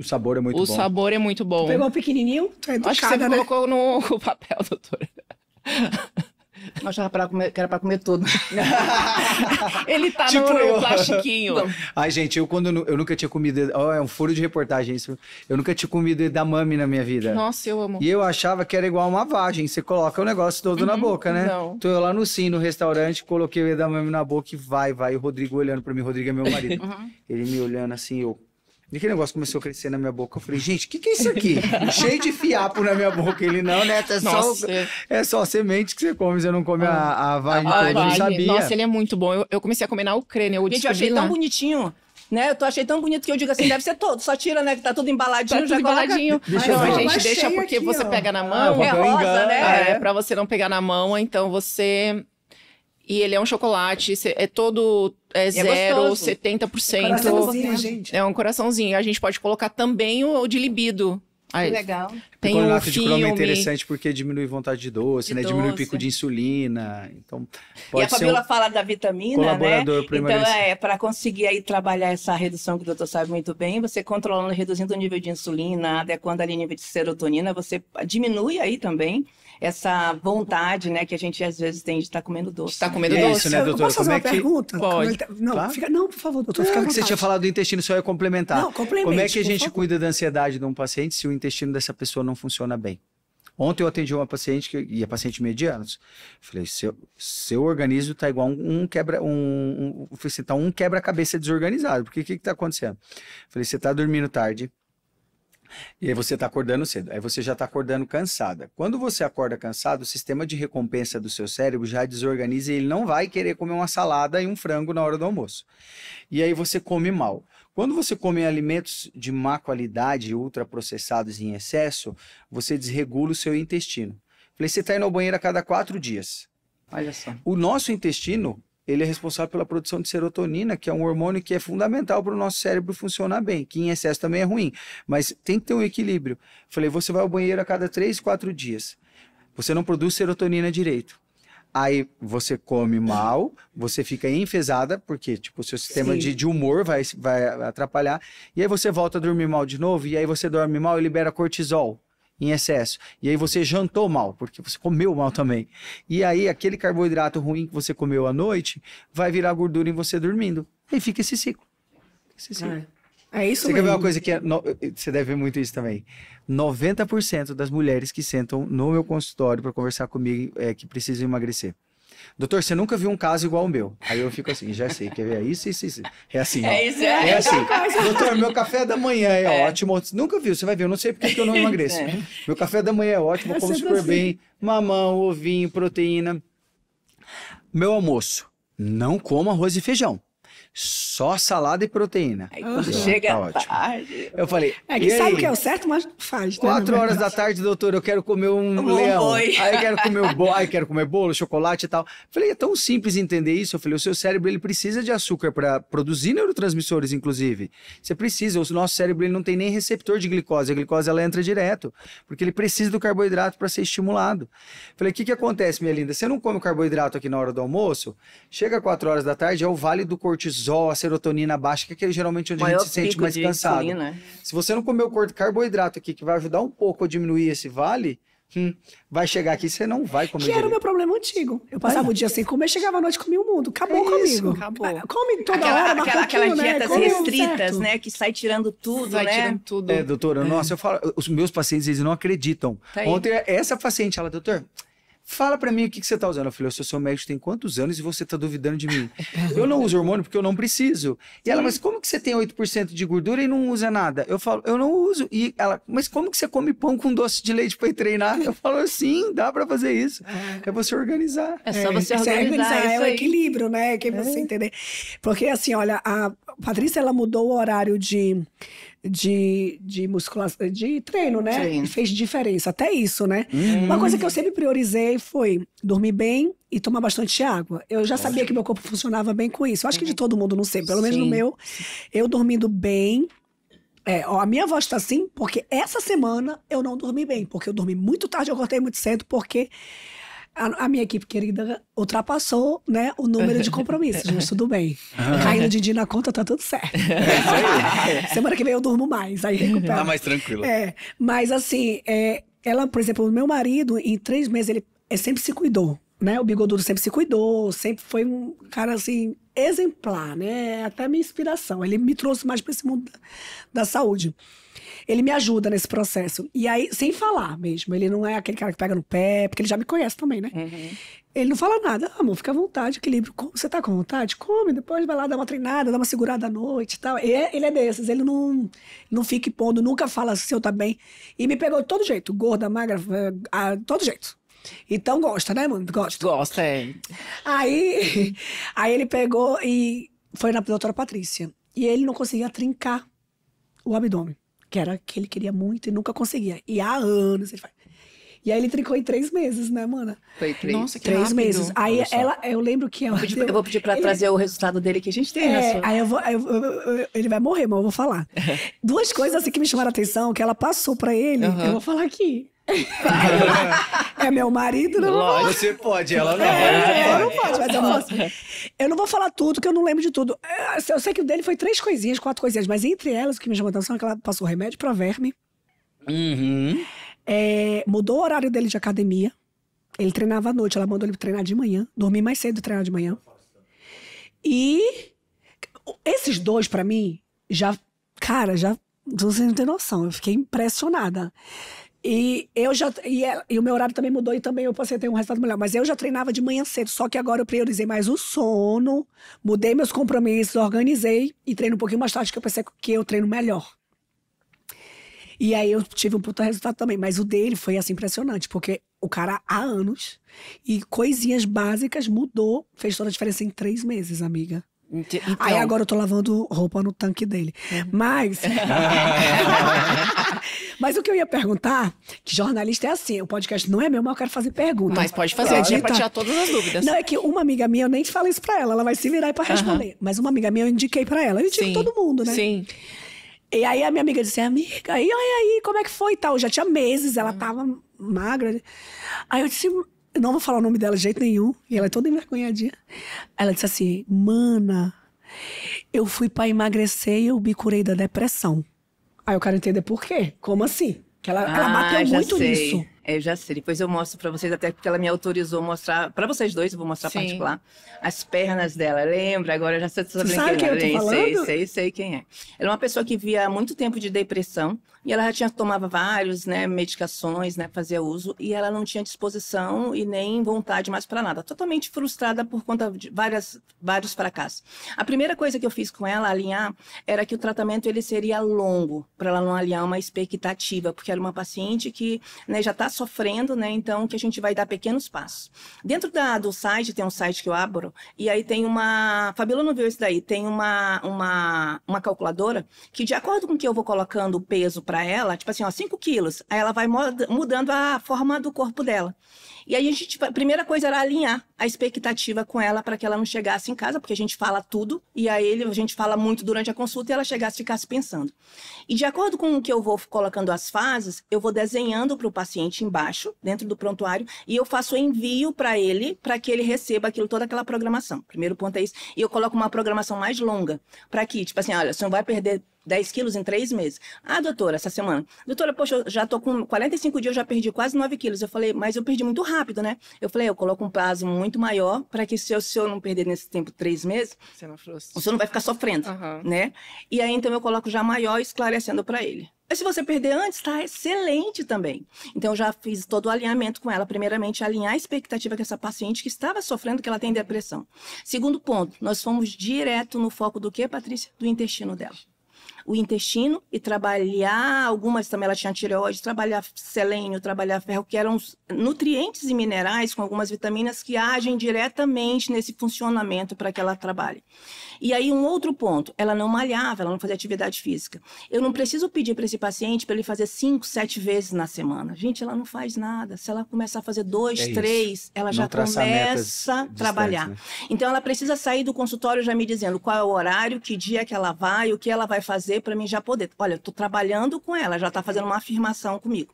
sabor é muito bom. O sabor é muito bom. Tu pegou o pequenininho? Tu é educada, acho que você colocou no papel, doutora. Eu achava que era pra comer tudo. Ele tá no plastiquinho. Ai, gente, eu nunca tinha comido... é um furo de reportagem isso. Eu nunca tinha comido edamame na minha vida. Nossa, eu amo. E eu achava que era igual uma vagem. Você coloca o negócio todo na boca, né? Não. Então eu lá no restaurante, coloquei o edamame na boca e vai. E o Rodrigo olhando pra mim. O Rodrigo é meu marido. Ele me olhando assim, E aquele negócio começou a crescer na minha boca. Eu falei, gente, o que é isso aqui? Cheio de fiapo na minha boca. Ele, não, né? É só semente que você come, você não come a vagem toda. Eu não sabia. Nossa, ele é muito bom. Eu comecei a comer na Ucrânia. Gente, eu achei tão bonitinho. Né? Achei tão bonito que eu digo assim, deve ser todo. Só tira, né? Que tá tudo embaladinho. Tá tudo embaladinho. Deixa a gente deixa porque aqui, você pega na mão. É rosa, né? Pra você não pegar na mão, então você... E ele é um chocolate, é todo zero, 70%. Gente. É um coraçãozinho. A gente pode colocar também o de libido. Que legal. Tem o de cromo é interessante porque diminui vontade de doce, né? Diminui o pico de insulina. Então, pode e a Fabiola fala da vitamina, colaborador, né? Então, para conseguir aí trabalhar essa redução que o doutor sabe muito bem, você controlando, reduzindo o nível de insulina, adequando ali o nível de serotonina, você diminui aí também essa vontade, né, que a gente às vezes tem de estar comendo doce. Está comendo doce, isso, né, doutora? Posso fazer uma pergunta? Pode. Não, claro. Não, por favor, doutor, fica à vontade. Você tinha falado do intestino, só ia complementar. Não, complemente, como é que a gente favor. cuida da ansiedade de um paciente se o intestino dessa pessoa não funciona bem? Ontem eu atendi uma paciente, e a paciente medianos. Falei, seu organismo está igual um quebra-cabeça desorganizado. Porque o que está acontecendo? Falei, você está dormindo tarde, E aí você está acordando cedo, aí você já está acordando cansada. Quando você acorda cansado, o sistema de recompensa do seu cérebro já desorganiza e ele não vai querer comer uma salada e um frango na hora do almoço. E aí você come mal. Quando você come alimentos de má qualidade, ultraprocessados em excesso, você desregula o seu intestino. Falei, você está indo ao banheiro a cada 4 dias. Olha só. O nosso intestino, ele é responsável pela produção de serotonina, que é um hormônio que é fundamental para o nosso cérebro funcionar bem, que em excesso também é ruim, mas tem que ter um equilíbrio. Falei, você vai ao banheiro a cada 3, 4 dias. Você não produz serotonina direito. Aí você come mal, você fica enfesada, porque tipo, o seu sistema de humor vai atrapalhar, e aí você volta a dormir mal de novo, e aí você dorme mal e libera cortisol em excesso. E aí você jantou mal, porque você comeu mal também. E aí aquele carboidrato ruim que você comeu à noite vai virar gordura em você dormindo. E fica esse ciclo. É isso você mesmo. Você quer ver uma coisa que você deve ver muito isso também. 90% das mulheres que sentam no meu consultório para conversar comigo que precisam emagrecer. Doutor, você nunca viu um caso igual ao meu. Aí eu fico assim, já sei, quer ver? Isso. É assim, ó. É assim. Doutor, meu café da manhã é ótimo. Nunca viu, você vai ver. Eu não sei porque que eu não emagreço. Meu café da manhã é ótimo, eu como super bem. Mamão, ovinho, proteína. Meu almoço, não como arroz e feijão. Só salada e proteína. Aí quando chega tarde... Eu falei, que sabe o que é o certo, mas faz. 4 horas da tarde, doutor, eu quero comer um leão. Boi. Aí eu quero comer quero comer bolo, chocolate e tal. Falei, é tão simples entender isso. Eu falei, o seu cérebro, ele precisa de açúcar para produzir neurotransmissores, inclusive. Você precisa. O nosso cérebro, ele não tem nem receptor de glicose. A glicose, ela entra direto. Porque ele precisa do carboidrato para ser estimulado. Falei, o que acontece, minha linda? Você não come o carboidrato aqui na hora do almoço? Chega 4 horas da tarde, é o vale do cortisol, a serotonina baixa, que é geralmente onde a gente se sente mais cansado. Se você não comer o carboidrato aqui, que vai ajudar um pouco a diminuir esse vale, vai chegar aqui e você não vai comer. Que era o meu problema antigo. Eu passava o dia sem comer, chegava à noite e comia o mundo. Acabou comigo. Acabou. Come toda hora, aquelas dietas restritas, né? Que sai tirando tudo, tirando tudo. Doutora, nossa, eu falo, os meus pacientes, eles não acreditam. Ontem, essa paciente, ela, doutor... Fala pra mim o que você tá usando. Eu falei, eu sou seu médico tem quantos anos e você tá duvidando de mim? Eu não uso hormônio porque eu não preciso. E ela, mas como que você tem 8% de gordura e não usa nada? Eu falo, eu não uso. E ela, mas como que você come pão com doce de leite pra ir treinar? Eu falo, sim, dá pra fazer isso. É você organizar. É só você organizar. É o equilíbrio, né? Que você entender. Porque assim, olha, a Patrícia, ela mudou o horário de musculação, de treino, né? E fez diferença, até isso, né? Uma coisa que eu sempre priorizei foi dormir bem e tomar bastante água. Eu já sabia que meu corpo funcionava bem com isso. Eu acho que de todo mundo, não sei, pelo menos no meu, eu dormindo bem. A minha voz tá assim porque essa semana eu não dormi bem, porque eu dormi muito tarde, eu acordei muito cedo, porque a minha equipe querida ultrapassou, né, o número de compromissos, mas tudo bem. Caindo de dia na conta, tá tudo certo. Semana que vem eu durmo mais, aí recupero. Tá mais tranquilo. Mas assim, ela, por exemplo, o meu marido, em 3 meses, ele sempre se cuidou, né? O Bigodudo sempre se cuidou, sempre foi um cara, assim, exemplar, né? Até a minha inspiração. Ele me trouxe mais pra esse mundo da saúde. Ele me ajuda nesse processo. E aí, sem falar mesmo. Ele não é aquele cara que pega no pé, porque ele já me conhece também, né? Ele não fala nada. Amor, fica à vontade, equilíbrio. Você tá com vontade? Come, depois vai lá dar uma treinada, dar uma segurada à noite e tal. Ele é desses, ele não fica impondo, nunca fala se eu tá bem. E me pegou de todo jeito, gorda, magra, todo jeito. Então gosta, né, mano? Gosta, Aí ele pegou e foi na doutora Patrícia. E ele não conseguia trincar o abdômen, que era que ele queria muito e nunca conseguia. E há anos ele faz. E aí ele trincou em 3 meses, né, mana? Foi 3. Nossa, que 3 rápido. meses. Aí eu lembro que ela... Eu vou pedir pra trazer o resultado dele que a gente tem. Aí ele vai morrer, mas eu vou falar. 2 coisas assim que me chamaram a atenção, que ela passou pra ele, eu vou falar aqui. É meu marido, não. Você pode, ela não. Eu não posso, mas eu posso. Eu não vou falar tudo, que eu não lembro de tudo. Eu sei que o dele foi 3 coisinhas, 4 coisinhas, mas entre elas, o que me chamou a atenção é que ela passou remédio pra verme. Mudou o horário dele de academia. Ele treinava à noite, ela mandou ele treinar de manhã. Dormir mais cedo e treinar de manhã. E esses 2, pra mim, você não tem noção. Eu fiquei impressionada. E o meu horário também mudou e também eu passei a ter um resultado melhor. Mas eu já treinava de manhã cedo, só que agora eu priorizei mais o sono, mudei meus compromissos, organizei e treino um pouquinho mais tarde, que eu pensei que eu treino melhor. E aí eu tive um puta resultado também. Mas o dele foi, assim, impressionante. Porque o cara, há anos, e coisinhas básicas mudou. Fez toda a diferença em 3 meses, amiga. Então... Aí agora eu tô lavando roupa no tanque dele. Mas... Mas o que eu ia perguntar, que jornalista é assim, o podcast não é meu, mas eu quero fazer pergunta. Mas pode fazer, é pra tirar todas as dúvidas. Não, é que uma amiga minha, eu nem falei isso pra ela, ela vai se virar aí pra responder. Mas uma amiga minha eu indiquei pra ela, eu indico todo mundo, né? Sim. E aí a minha amiga disse, amiga, e aí, como é que foi e tal? Já tinha meses, ela tava magra. Aí eu disse... Não vou falar o nome dela de jeito nenhum. E ela é toda envergonhadinha. Ela disse assim, mana, eu fui pra emagrecer e eu me curei da depressão. Aí eu quero entender por quê. Como assim? Que ela bateu muito nisso. Eu já sei. Depois eu mostro pra vocês, até porque ela me autorizou a mostrar... Pra vocês dois, eu vou mostrar particular. As pernas dela. Lembra? Agora eu já sei Você sabe quem eu tô falando? Sei quem é. Ela é uma pessoa que via muito tempo de depressão. E ela já tomava vários, né, medicações, né, fazia uso. E ela não tinha disposição e nem vontade mais pra nada. Totalmente frustrada por conta de vários fracassos. A primeira coisa que eu fiz com ela, alinhar, era que o tratamento ele seria longo. Pra ela não alinhar uma expectativa. Porque era uma paciente que, né, já tá sofrendo, né? Então, que a gente vai dar pequenos passos. Dentro do site, tem um site que eu abro, e aí tem uma... Fabíola não viu isso daí. Tem uma calculadora que, de acordo com que eu vou colocando o peso para ela, tipo assim, ó, 5 quilos, aí ela vai mudando a forma do corpo dela. E aí a primeira coisa era alinhar a expectativa com ela para que ela não chegasse em casa, porque a gente fala tudo, e aí a gente fala muito durante a consulta e ela ficasse pensando. E de acordo com o que eu vou colocando as fases, eu vou desenhando para o paciente embaixo, dentro do prontuário, e eu faço o envio para que ele receba toda aquela programação. Primeiro ponto é isso. E eu coloco uma programação mais longa, para que, tipo assim, olha, você não vai perder 10 quilos em 3 meses. Ah, doutora, essa semana. Doutora, poxa, eu já tô com 45 dias, eu já perdi quase 9 quilos. Eu falei, mas eu perdi muito rápido, né? Eu falei, eu coloco um prazo muito maior para que se eu não perder nesse tempo 3 meses, o senhor não vai ficar sofrendo, né? E aí, então, eu coloco já maior, esclarecendo para ele. Mas se você perder antes, tá excelente também. Então, eu já fiz todo o alinhamento com ela. Primeiramente, alinhar a expectativa que essa paciente que estava sofrendo, que ela tem depressão. Segundo ponto, nós fomos direto no foco do quê, Patrícia? Do intestino dela. O intestino e trabalhar, algumas também ela tinha tireoide, trabalhar selênio, trabalhar ferro, que eram nutrientes e minerais com algumas vitaminas que agem diretamente nesse funcionamento para que ela trabalhe. E aí um outro ponto, ela não malhava, ela não fazia atividade física. Eu não preciso pedir para esse paciente para ele fazer 5, 7 vezes na semana. Gente, ela não faz nada. Se ela começar a fazer 2, 3, ela já começa a trabalhar. Né? Então ela precisa sair do consultório já me dizendo qual é o horário, que dia que ela vai, o que ela vai fazer para mim já poder. Olha, eu estou trabalhando com ela, já está fazendo uma afirmação comigo.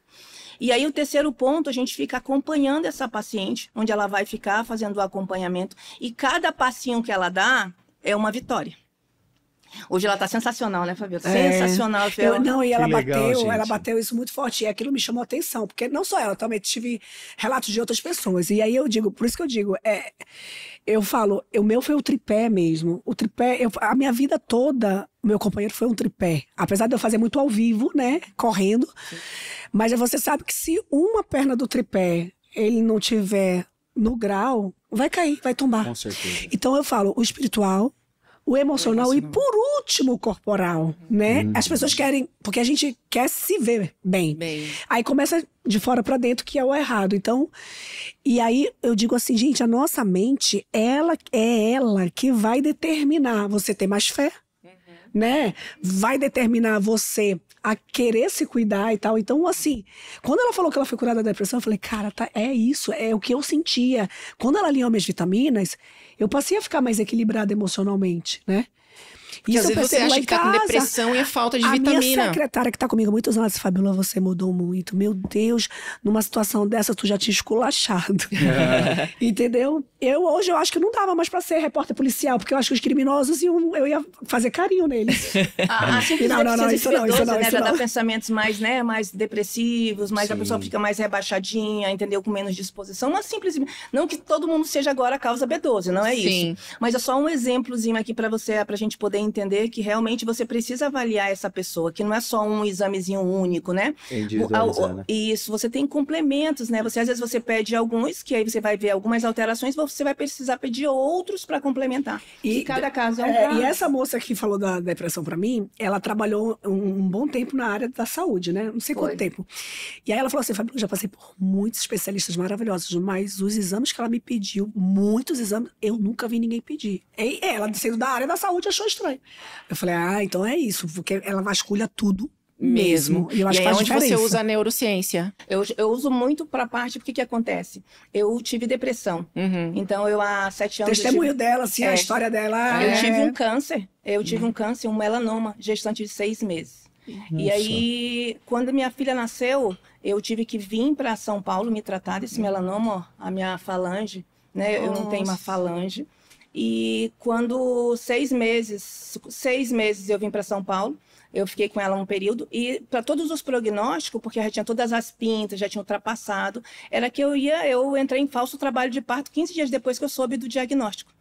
E aí o terceiro ponto, a gente fica acompanhando essa paciente, onde ela vai ficar fazendo o acompanhamento. E cada passinho que ela dá é uma vitória. Hoje ela tá sensacional, né, Fabiola? Sensacional. Não, e ela bateu isso muito forte. E aquilo me chamou a atenção, porque não só ela, também tive relatos de outras pessoas. E aí eu digo, por isso que eu digo, eu falo, o meu foi o tripé mesmo. O tripé, a minha vida toda, o meu companheiro foi um tripé. Apesar de eu fazer muito ao vivo, né, correndo. Sim. Mas você sabe que se uma perna do tripé, ele não tiver no grau, vai cair, vai tombar. Com certeza. Então eu falo, o espiritual, o emocional e, por último, o corporal, né? As pessoas querem... Porque a gente quer se ver bem. Aí começa de fora pra dentro, que é o errado. Então... E aí, eu digo assim, gente, a nossa mente, ela que vai determinar você ter mais fé, né? Vai determinar você a querer se cuidar e tal. Então, assim, quando ela falou que ela foi curada da depressão, eu falei, cara, é isso, é o que eu sentia. Quando ela alinhou minhas vitaminas, eu passei a ficar mais equilibrada emocionalmente, né? Porque às vezes você acha que tá com depressão e é falta de vitamina. A minha secretária que tá comigo há muitos anos, Fabíola, você mudou muito. Meu Deus, numa situação dessa, tu já tinha esculachado. Entendeu? Hoje eu acho que não dava mais pra ser repórter policial, porque eu acho que os criminosos eu ia fazer carinho neles. Isso não. Já dá pensamentos mais, né, mais depressivos, mais a pessoa fica mais rebaixadinha, entendeu? Com menos disposição. Mas simplesmente, não que todo mundo seja agora a causa B12, não é isso. Mas é só um exemplozinho aqui pra gente poder entender que realmente você precisa avaliar essa pessoa, que não é só um examezinho único, né? Isso, você tem complementos, né? Às vezes você pede alguns, que aí você vai ver algumas alterações, você vai precisar pedir outros para complementar. E cada caso é um caso. E essa moça que falou da depressão para mim, ela trabalhou um bom tempo na área da saúde, né? Não sei quanto tempo. E aí ela falou assim, Fábio, eu já passei por muitos especialistas maravilhosos, mas os exames que ela me pediu, muitos exames, eu nunca vi ninguém pedir. E ela, sendo da área da saúde, achou estranho. Eu falei, então é isso, porque ela vasculha tudo mesmo. E aí onde você usa a neurociência? Eu uso muito pra parte, porque que acontece? Eu tive depressão. Então, eu há 7 anos... Testemunho dela, assim, a história dela... Eu tive um câncer. Eu tive um câncer, um melanoma, gestante de 6 meses. E aí, quando minha filha nasceu, eu tive que vir para São Paulo me tratar desse melanoma, a minha falange, né? Eu não tenho uma falange. E quando 6 meses eu vim para São Paulo, eu fiquei com ela um período, e para todos os prognósticos, porque já tinha todas as pintas, já tinha ultrapassado, era que eu entrei em falso trabalho de parto 15 dias depois que eu soube do diagnóstico.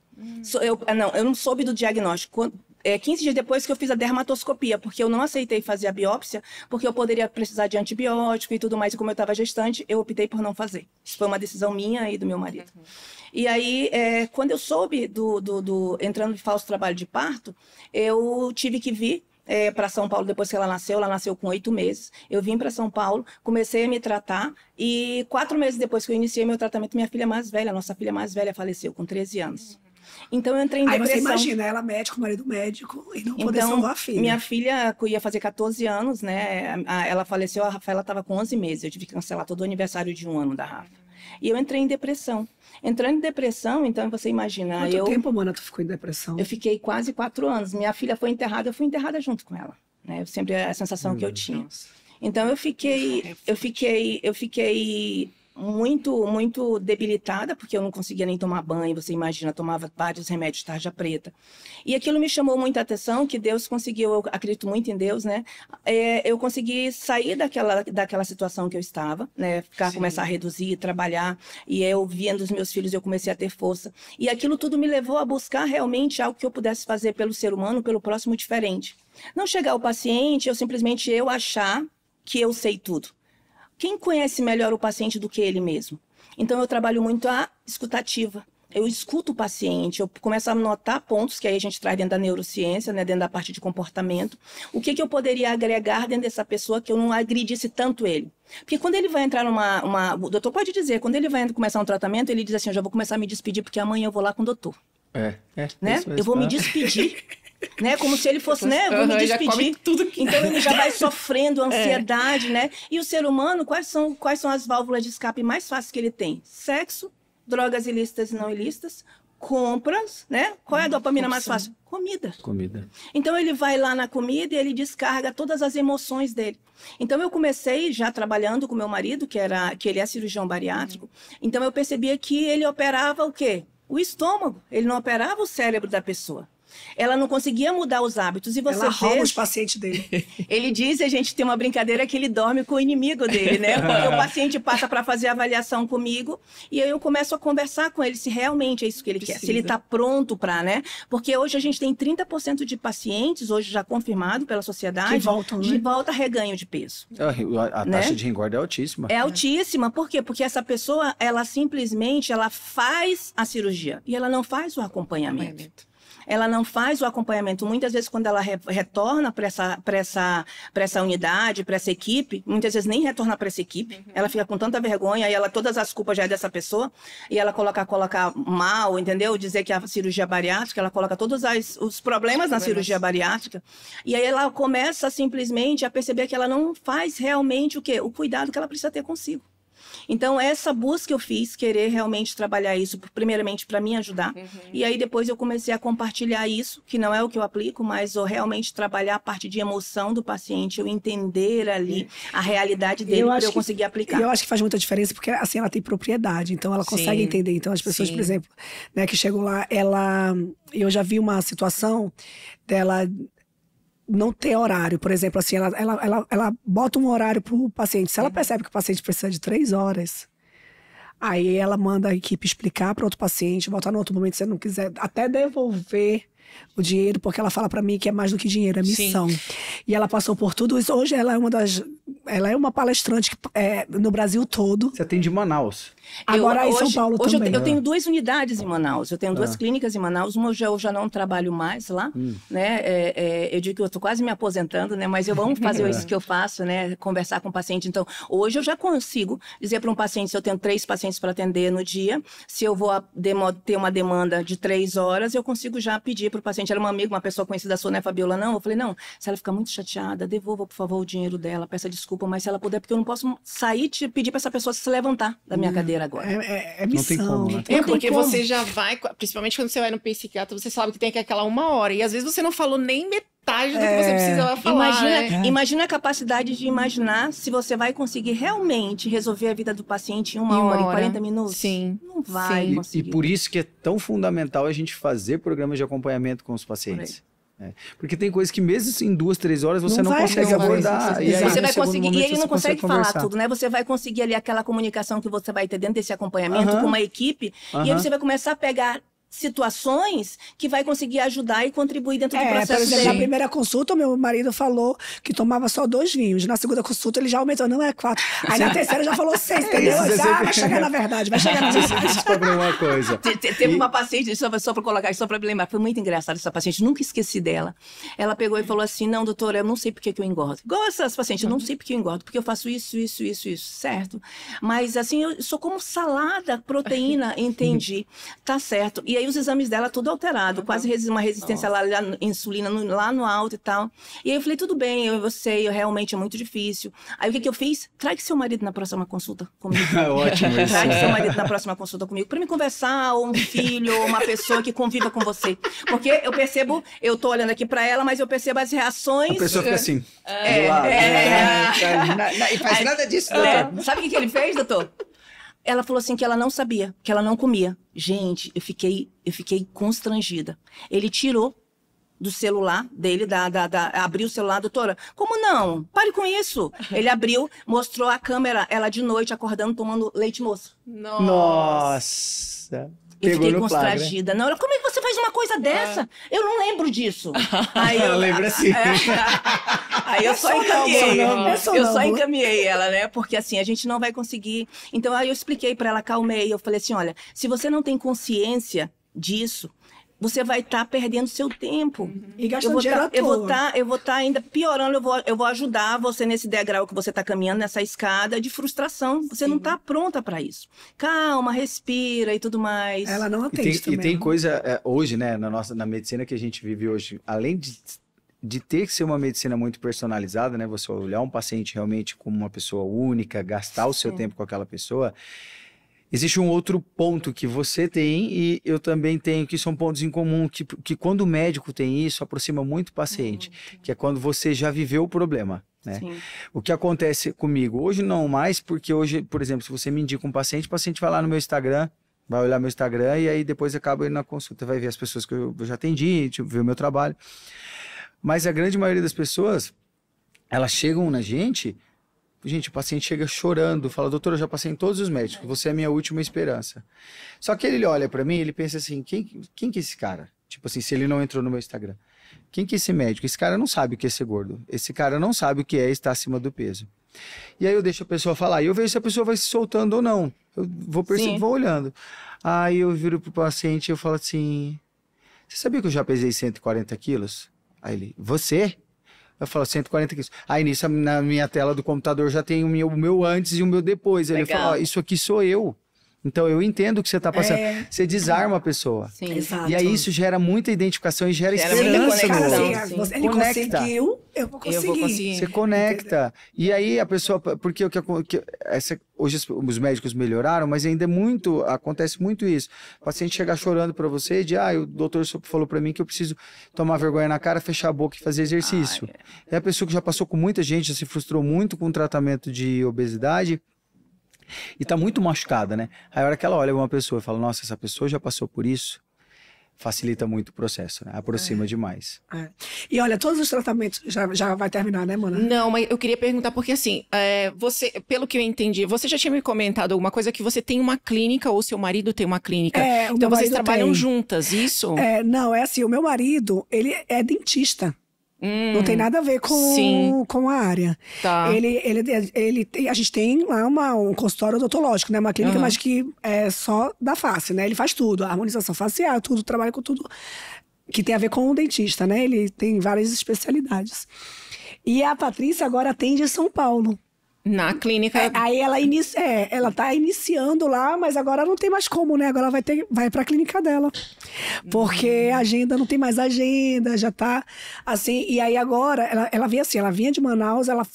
Eu não soube do diagnóstico. 15 dias depois que eu fiz a dermatoscopia, porque eu não aceitei fazer a biópsia, porque eu poderia precisar de antibiótico e tudo mais, e como eu estava gestante, eu optei por não fazer. Isso foi uma decisão minha e do meu marido. E aí, quando eu soube entrando em falso trabalho de parto, eu tive que vir para São Paulo depois que ela nasceu com 8 meses. Eu vim para São Paulo, comecei a me tratar, e 4 meses depois que eu iniciei meu tratamento, minha filha mais velha, nossa filha mais velha, faleceu com 13 anos. Então eu entrei em depressão. Aí você imagina, ela médico, marido médico, e não poder salvar a filha. Minha filha ia fazer 14 anos, né? Ela faleceu, a Rafaela estava com 11 meses. Eu tive que cancelar todo o aniversário de 1 ano da Rafa. E eu entrei em depressão. Entrando em depressão, então você imagina... Quanto tempo, Mana, tu ficou em depressão? Eu fiquei quase 4 anos. Minha filha foi enterrada, eu fui enterrada junto com ela. Né? Sempre a sensação que eu tinha. Então eu fiquei muito debilitada, porque eu não conseguia nem tomar banho, você imagina, tomava vários remédios tarja preta. E aquilo me chamou muita atenção, que Deus conseguiu, eu acredito muito em Deus, né? Eu consegui sair daquela situação que eu estava, né? Começar a reduzir, trabalhar, e eu vendo os meus filhos, eu comecei a ter força. E aquilo tudo me levou a buscar realmente algo que eu pudesse fazer pelo ser humano, pelo próximo diferente. Não chegar ao paciente, simplesmente achar que eu sei tudo. Quem conhece melhor o paciente do que ele mesmo? Então, eu trabalho muito a escutativa. Eu escuto o paciente, eu começo a notar pontos que aí a gente traz dentro da neurociência, né, dentro da parte de comportamento. O que eu poderia agregar dentro dessa pessoa que eu não agredisse tanto ele? Porque quando ele vai entrar o doutor pode dizer, quando ele vai começar um tratamento, ele diz assim, eu já vou começar a me despedir, porque amanhã eu vou lá com o doutor. Né? Eu vou me despedir. Né? Como se ele fosse, né? Vou me despedir. Então ele já vai sofrendo ansiedade, né? E o ser humano, quais são as válvulas de escape mais fáceis que ele tem? Sexo, drogas ilícitas e não ilícitas, compras, né? Qual é a dopamina mais fácil? Comida. Então ele vai lá na comida e ele descarga todas as emoções dele. Então eu comecei já trabalhando com meu marido, que ele é cirurgião bariátrico. Então eu percebia que ele operava o quê? O estômago. Ele não operava o cérebro da pessoa. Ela não conseguia mudar os hábitos. E você rouba os pacientes dele. Ele diz, a gente tem uma brincadeira, que ele dorme com o inimigo dele, né? Porque o paciente passa para fazer a avaliação comigo e aí eu começo a conversar com ele se realmente é isso que ele quer, se ele está pronto para, né? Porque hoje a gente tem 30% de pacientes, hoje já confirmado pela sociedade, que voltam, né? De volta a reganho de peso. A taxa de engorda é altíssima. É altíssima. Por quê? Porque essa pessoa, ela simplesmente faz a cirurgia e ela não faz o acompanhamento. Ela não faz o acompanhamento. Muitas vezes, quando ela retorna para essa unidade, para essa equipe, muitas vezes nem retorna para essa equipe. Ela fica com tanta vergonha e todas as culpas já é dessa pessoa. E ela coloca mal, entendeu? Dizer que a cirurgia bariátrica, ela coloca todos os problemas na cirurgia bariátrica. E aí ela começa simplesmente a perceber que ela não faz realmente o quê? O cuidado que ela precisa ter consigo. Então, essa busca eu fiz, querer realmente trabalhar isso, primeiramente para me ajudar. E aí, depois eu comecei a compartilhar isso, que não é o que eu aplico, mas eu realmente trabalhar a parte de emoção do paciente, eu entender ali a realidade dele para eu conseguir aplicar. Eu acho que faz muita diferença, porque assim, ela tem propriedade, então ela consegue entender. Então, as pessoas, por exemplo, né, que chegam lá, eu já vi uma situação dela não ter horário, por exemplo, assim, ela bota um horário pro paciente. Se ela percebe que o paciente precisa de 3 horas, aí ela manda a equipe explicar para outro paciente, voltar no outro momento, se você não quiser, até devolver o dinheiro, porque ela fala pra mim que é mais do que dinheiro, é missão. Sim. E ela passou por tudo isso. Hoje ela é uma palestrante no Brasil todo. Você atende em Manaus. Agora em São Paulo hoje também. Eu tenho 2 unidades em Manaus. Eu tenho 2 clínicas em Manaus. Uma eu já não trabalho mais lá, né? Eu digo que eu tô quase me aposentando, né? Mas eu amo fazer isso que eu faço, né? Conversar com o paciente. Então, hoje eu já consigo dizer para um paciente, se eu tenho 3 pacientes para atender no dia, se eu vou ter uma demanda de 3 horas, eu consigo já pedir para o paciente. Era uma amiga, uma pessoa conhecida sua, né, Fabiola? Não, eu falei, não, se ela ficar muito chateada, devolva, por favor, o dinheiro dela, peça desculpa, mas se ela puder, porque eu não posso sair e pedir para essa pessoa se levantar da minha cadeira agora. É missão. Não tem como, né? Porque você já vai, principalmente quando você vai no psiquiatra, você sabe que tem aquela 1 hora, e às vezes você não falou nem metade do que você precisa falar. Imagina a capacidade de imaginar se você vai conseguir realmente resolver a vida do paciente em 1 hora, em 40 minutos. Sim. Não vai conseguir. E por isso que é tão fundamental a gente fazer programas de acompanhamento com os pacientes. Porque tem coisas que mesmo em 2, 3 horas você não consegue abordar. E aí, você vai conseguir, e ele não consegue falar tudo, né? Você vai conseguir ali aquela comunicação que você vai ter dentro desse acompanhamento com uma equipe, e aí você vai começar a pegar situações que vai conseguir ajudar e contribuir dentro do processo por exemplo, dele. na primeira consulta, meu marido falou que tomava só 2 vinhos. Na segunda consulta, ele já aumentou, não é 4. Aí na terceira já falou 6, entendeu? Vai chegar na verdade, vai chegar na verdade. Descobre uma coisa. Teve uma paciente, só para colocar, só para me lembrar, foi muito engraçado essa paciente, nunca esqueci dela. Ela pegou e falou assim, não, doutora, eu não sei por que eu engordo. Igual essas pacientes, eu não sei por que eu engordo, porque eu faço isso, certo? Mas assim, eu sou como salada, proteína, entendi. Tá certo. E aí os exames dela tudo alterado, quase uma resistência lá, insulina lá no alto e tal. E aí eu falei, tudo bem, eu sei, realmente é muito difícil. Aí o que eu fiz? Traga seu marido na próxima consulta comigo. Ótimo isso. Traga seu marido na próxima consulta comigo, para me conversar, ou um filho, ou uma pessoa que conviva com você. Porque eu percebo, eu tô olhando aqui para ela, mas eu percebo as reações. A pessoa fica assim, do lado. E faz nada disso, doutor. Sabe o que ele fez, doutor? Ela falou assim que ela não sabia, que ela não comia. Gente, eu fiquei constrangida. Ele tirou do celular dele, abriu o celular, doutora, como não? Pare com isso. Ele abriu, mostrou a câmera, ela de noite acordando, tomando leite moço. Nossa. Eu fiquei constrangida. Não, como é que você faz uma coisa dessa? Eu não lembro disso. Aí eu lembro assim. Aí eu só encaminhei ela, né? Porque assim, a gente não vai conseguir. Então aí eu expliquei para ela, acalmei. Eu falei assim, olha, se você não tem consciência disso, você vai estar perdendo seu tempo. E gastando dinheiro à toa. Eu vou estar ainda piorando, eu vou ajudar você nesse degrau que você está caminhando, nessa escada de frustração. Você não está pronta para isso. Calma, respira e tudo mais. Ela não atende também. E tem coisa, hoje, né, na medicina que a gente vive hoje, além de ter que ser uma medicina muito personalizada, né, você olhar um paciente realmente como uma pessoa única, gastar o seu tempo com aquela pessoa. Existe um outro ponto que você tem e eu também tenho, que são pontos em comum, que quando o médico tem isso, aproxima muito o paciente, que é quando você já viveu o problema, né? O que acontece comigo, hoje não mais, porque hoje, por exemplo, se você me indica um paciente, o paciente vai lá no meu Instagram, vai olhar meu Instagram e aí depois acaba indo na consulta, vai ver as pessoas que eu já atendi, ver o meu trabalho. Mas a grande maioria das pessoas, elas chegam na gente... Gente, o paciente chega chorando, fala, doutor, eu já passei em todos os médicos, você é a minha última esperança. Só que ele olha pra mim, ele pensa assim, quem que é esse cara? Tipo assim, se ele não entrou no meu Instagram. Quem que é esse médico? Esse cara não sabe o que é ser gordo. Esse cara não sabe o que é estar acima do peso. E aí eu deixo a pessoa falar, e eu vejo se a pessoa vai se soltando ou não. Eu vou percebendo, vou olhando. Aí eu viro pro paciente e eu falo assim, você sabia que eu já pesei 140 quilos? Aí ele, você? Eu falo, 140 quilos. Aí nisso, na minha tela do computador já tem o meu antes e o meu depois. Ele fala, isso aqui sou eu. Então eu entendo o que você está passando. Você desarma a pessoa. Sim, exato. E aí isso gera muita identificação e gera esperança. Ele conseguiu, eu vou conseguir. Você conecta. E aí a pessoa, porque hoje os médicos melhoraram, mas ainda acontece muito isso. O paciente chegar chorando para você de, o doutor falou para mim que eu preciso tomar vergonha na cara, fechar a boca e fazer exercício. É a pessoa que já passou com muita gente, já se frustrou muito com o tratamento de obesidade, e tá muito machucada, né? Aí a hora que ela olha uma pessoa e fala, nossa, essa pessoa já passou por isso, facilita muito o processo, né? Aproxima demais. E olha, todos os tratamentos, já vai terminar, né, Mona? Não, mas eu queria perguntar, porque assim, você, pelo que eu entendi, você já tinha me comentado alguma coisa que você tem uma clínica, ou seu marido tem uma clínica. Então vocês trabalham juntas, isso? Não, é assim, o meu marido, ele é dentista. Não tem nada a ver com a área. Tá. A gente tem lá um consultório odontológico, né? Uma clínica, mas que é só da face, né? Ele faz tudo, harmonização facial, tudo, trabalha com tudo que tem a ver com o dentista, né? Ele tem várias especialidades. E a Patrícia agora atende em São Paulo. Na clínica. Aí ela tá iniciando lá, mas agora não tem mais como, né? Agora vai pra clínica dela. Porque a agenda, não tem mais agenda, já tá assim. E aí agora, ela vinha assim, ela vinha de Manaus, ela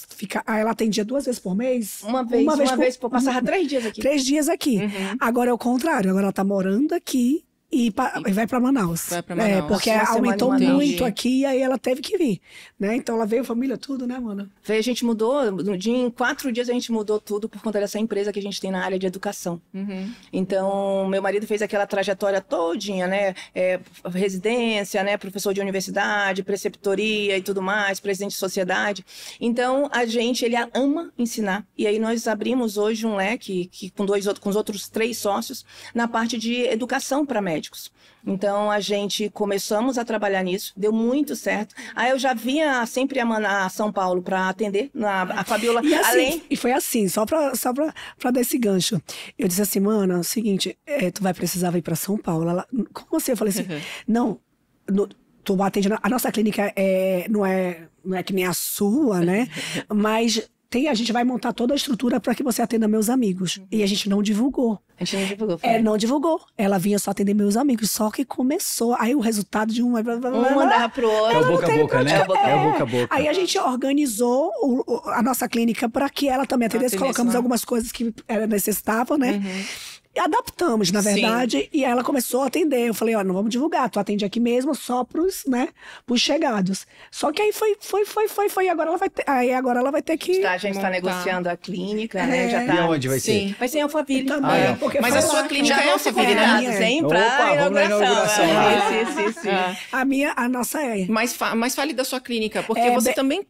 atendia 2 vezes por mês. Uma vez por passava 3 dias aqui. 3 dias aqui. Agora é o contrário, agora ela tá morando aqui. E vai para Manaus. Vai pra Manaus. Porque aumentou muito aqui, aí ela teve que vir, né? Então ela veio, família, tudo, né, Mona? A gente mudou, em 4 dias a gente mudou tudo por conta dessa empresa que a gente tem na área de educação. Então, meu marido fez aquela trajetória todinha, né? Residência, né? Professor de universidade, preceptoria e tudo mais, presidente de sociedade. Então, ele ama ensinar. E aí nós abrimos hoje um leque com os outros 3 sócios na parte de educação para médicos. Então, começamos a trabalhar nisso, deu muito certo. Aí eu já vinha sempre a São Paulo para atender, a Fabiola. E foi assim, só pra dar esse gancho. Eu disse assim, Mana, é o seguinte, tu vai precisar ir para São Paulo. Ela, como assim? Eu falei assim, não, tu atende, a nossa clínica não é que nem a sua, né? Mas a gente vai montar toda a estrutura para que você atenda meus amigos. E a gente não divulgou. A gente não divulgou. Foi. Não divulgou. Ela vinha só atender meus amigos. Só que começou. Aí o resultado de um mandava pro outro. É o boca a boca, né? É o boca a boca. Aí a gente organizou a nossa clínica para que ela também atendesse. Colocamos algumas coisas que ela necessitava, né? Adaptamos, na verdade, e ela começou a atender. Eu falei, não vamos divulgar, tu atende aqui mesmo só pros chegados. Só que aí foi, agora ela vai ter que... A gente está negociando a clínica, né? Já tá... E aonde vai ser? Vai ser em Alphaville. Mas a sua clínica é Alphaville, né? Sempre pra inauguração. A nossa é. Mas fale da sua clínica, porque você também...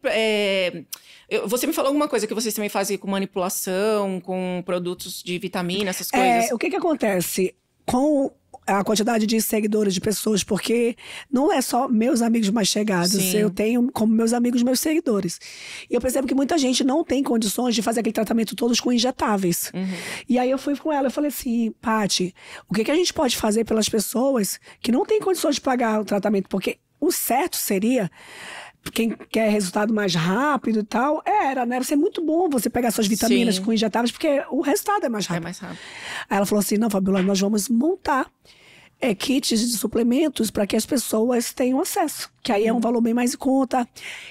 Você me falou alguma coisa que vocês também fazem com manipulação, com produtos de vitamina, essas coisas. O que acontece com a quantidade de seguidores de pessoas, porque não é só meus amigos mais chegados, eu tenho como meus amigos meus seguidores. E eu percebo que muita gente não tem condições de fazer aquele tratamento todos com injetáveis. E aí eu fui com ela, eu falei assim, Paty, o que a gente pode fazer pelas pessoas que não têm condições de pagar o tratamento? Porque o certo seria... Quem quer resultado mais rápido e tal, né? Vai ser muito bom você pegar suas vitaminas com injetáveis, porque o resultado é mais rápido. Aí ela falou assim, não, Fabiola, nós vamos montar kits de suplementos para que as pessoas tenham acesso. Que aí é um valor bem mais em conta.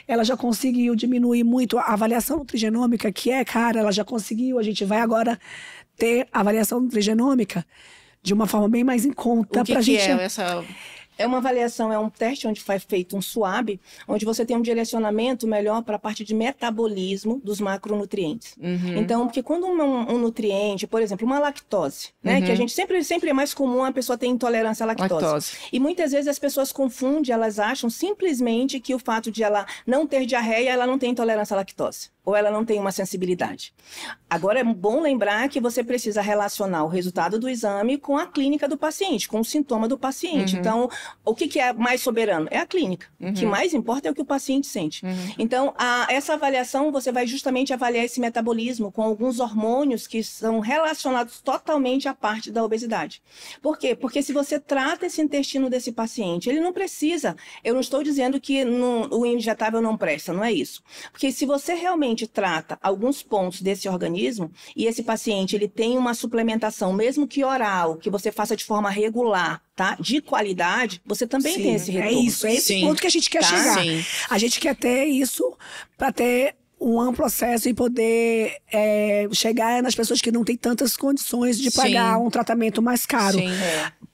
Ela já conseguiu diminuir muito a avaliação nutrigenômica, que é cara, ela já conseguiu. A gente vai agora ter avaliação nutrigenômica de uma forma bem mais em conta. O que é essa... É uma avaliação, é um teste onde foi feito um SWAB, onde você tem um direcionamento melhor para a parte de metabolismo dos macronutrientes. Então, porque quando um nutriente, por exemplo, uma lactose, né, que a gente sempre é mais comum a pessoa ter intolerância à lactose. E muitas vezes as pessoas confundem, elas acham simplesmente que o fato de ela não ter diarreia, ela não tem intolerância à lactose. Ou ela não tem uma sensibilidade. Agora, é bom lembrar que você precisa relacionar o resultado do exame com a clínica do paciente, com o sintoma do paciente. Então, o que é mais soberano? É a clínica. O que mais importa é o que o paciente sente. Então, essa avaliação, você vai justamente avaliar esse metabolismo com alguns hormônios que são relacionados totalmente à parte da obesidade. Por quê? Porque se você trata esse intestino desse paciente, ele não precisa... Eu não estou dizendo que o injetável não presta, não é isso. Porque se você realmente trata alguns pontos desse organismo e esse paciente ele tem uma suplementação, mesmo que oral, que você faça de forma regular, tá? De qualidade, você também tem esse retorno. É esse ponto que a gente quer chegar. A gente quer ter isso para ter um amplo acesso e poder chegar nas pessoas que não têm tantas condições de pagar um tratamento mais caro.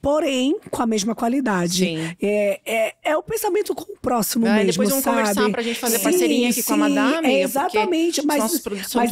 porém com a mesma qualidade. Sim. É o pensamento com o próximo mesmo, depois vamos sabe? conversar pra gente fazer parceria aqui com a Madame. Exatamente, mas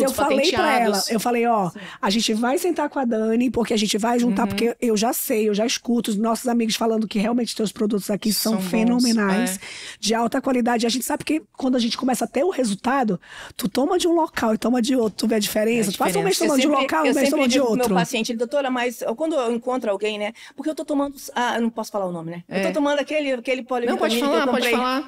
eu falei pra ela, eu falei, a gente vai sentar com a Dani, porque a gente vai juntar, porque eu já sei, eu já escuto os nossos amigos falando que realmente teus produtos aqui são fenomenais, de alta qualidade. A gente sabe que quando a gente começa a ter o resultado, tu toma de um local e toma de outro, tu vê a diferença. Tu passa um mês tomando de um local, um mês tomando de outro. Meu paciente, doutora, mas quando eu encontro alguém, né? Porque eu tô tomando... eu não posso falar o nome, né? Eu tô tomando aquele polivitamínico. Não, pode falar, pode falar.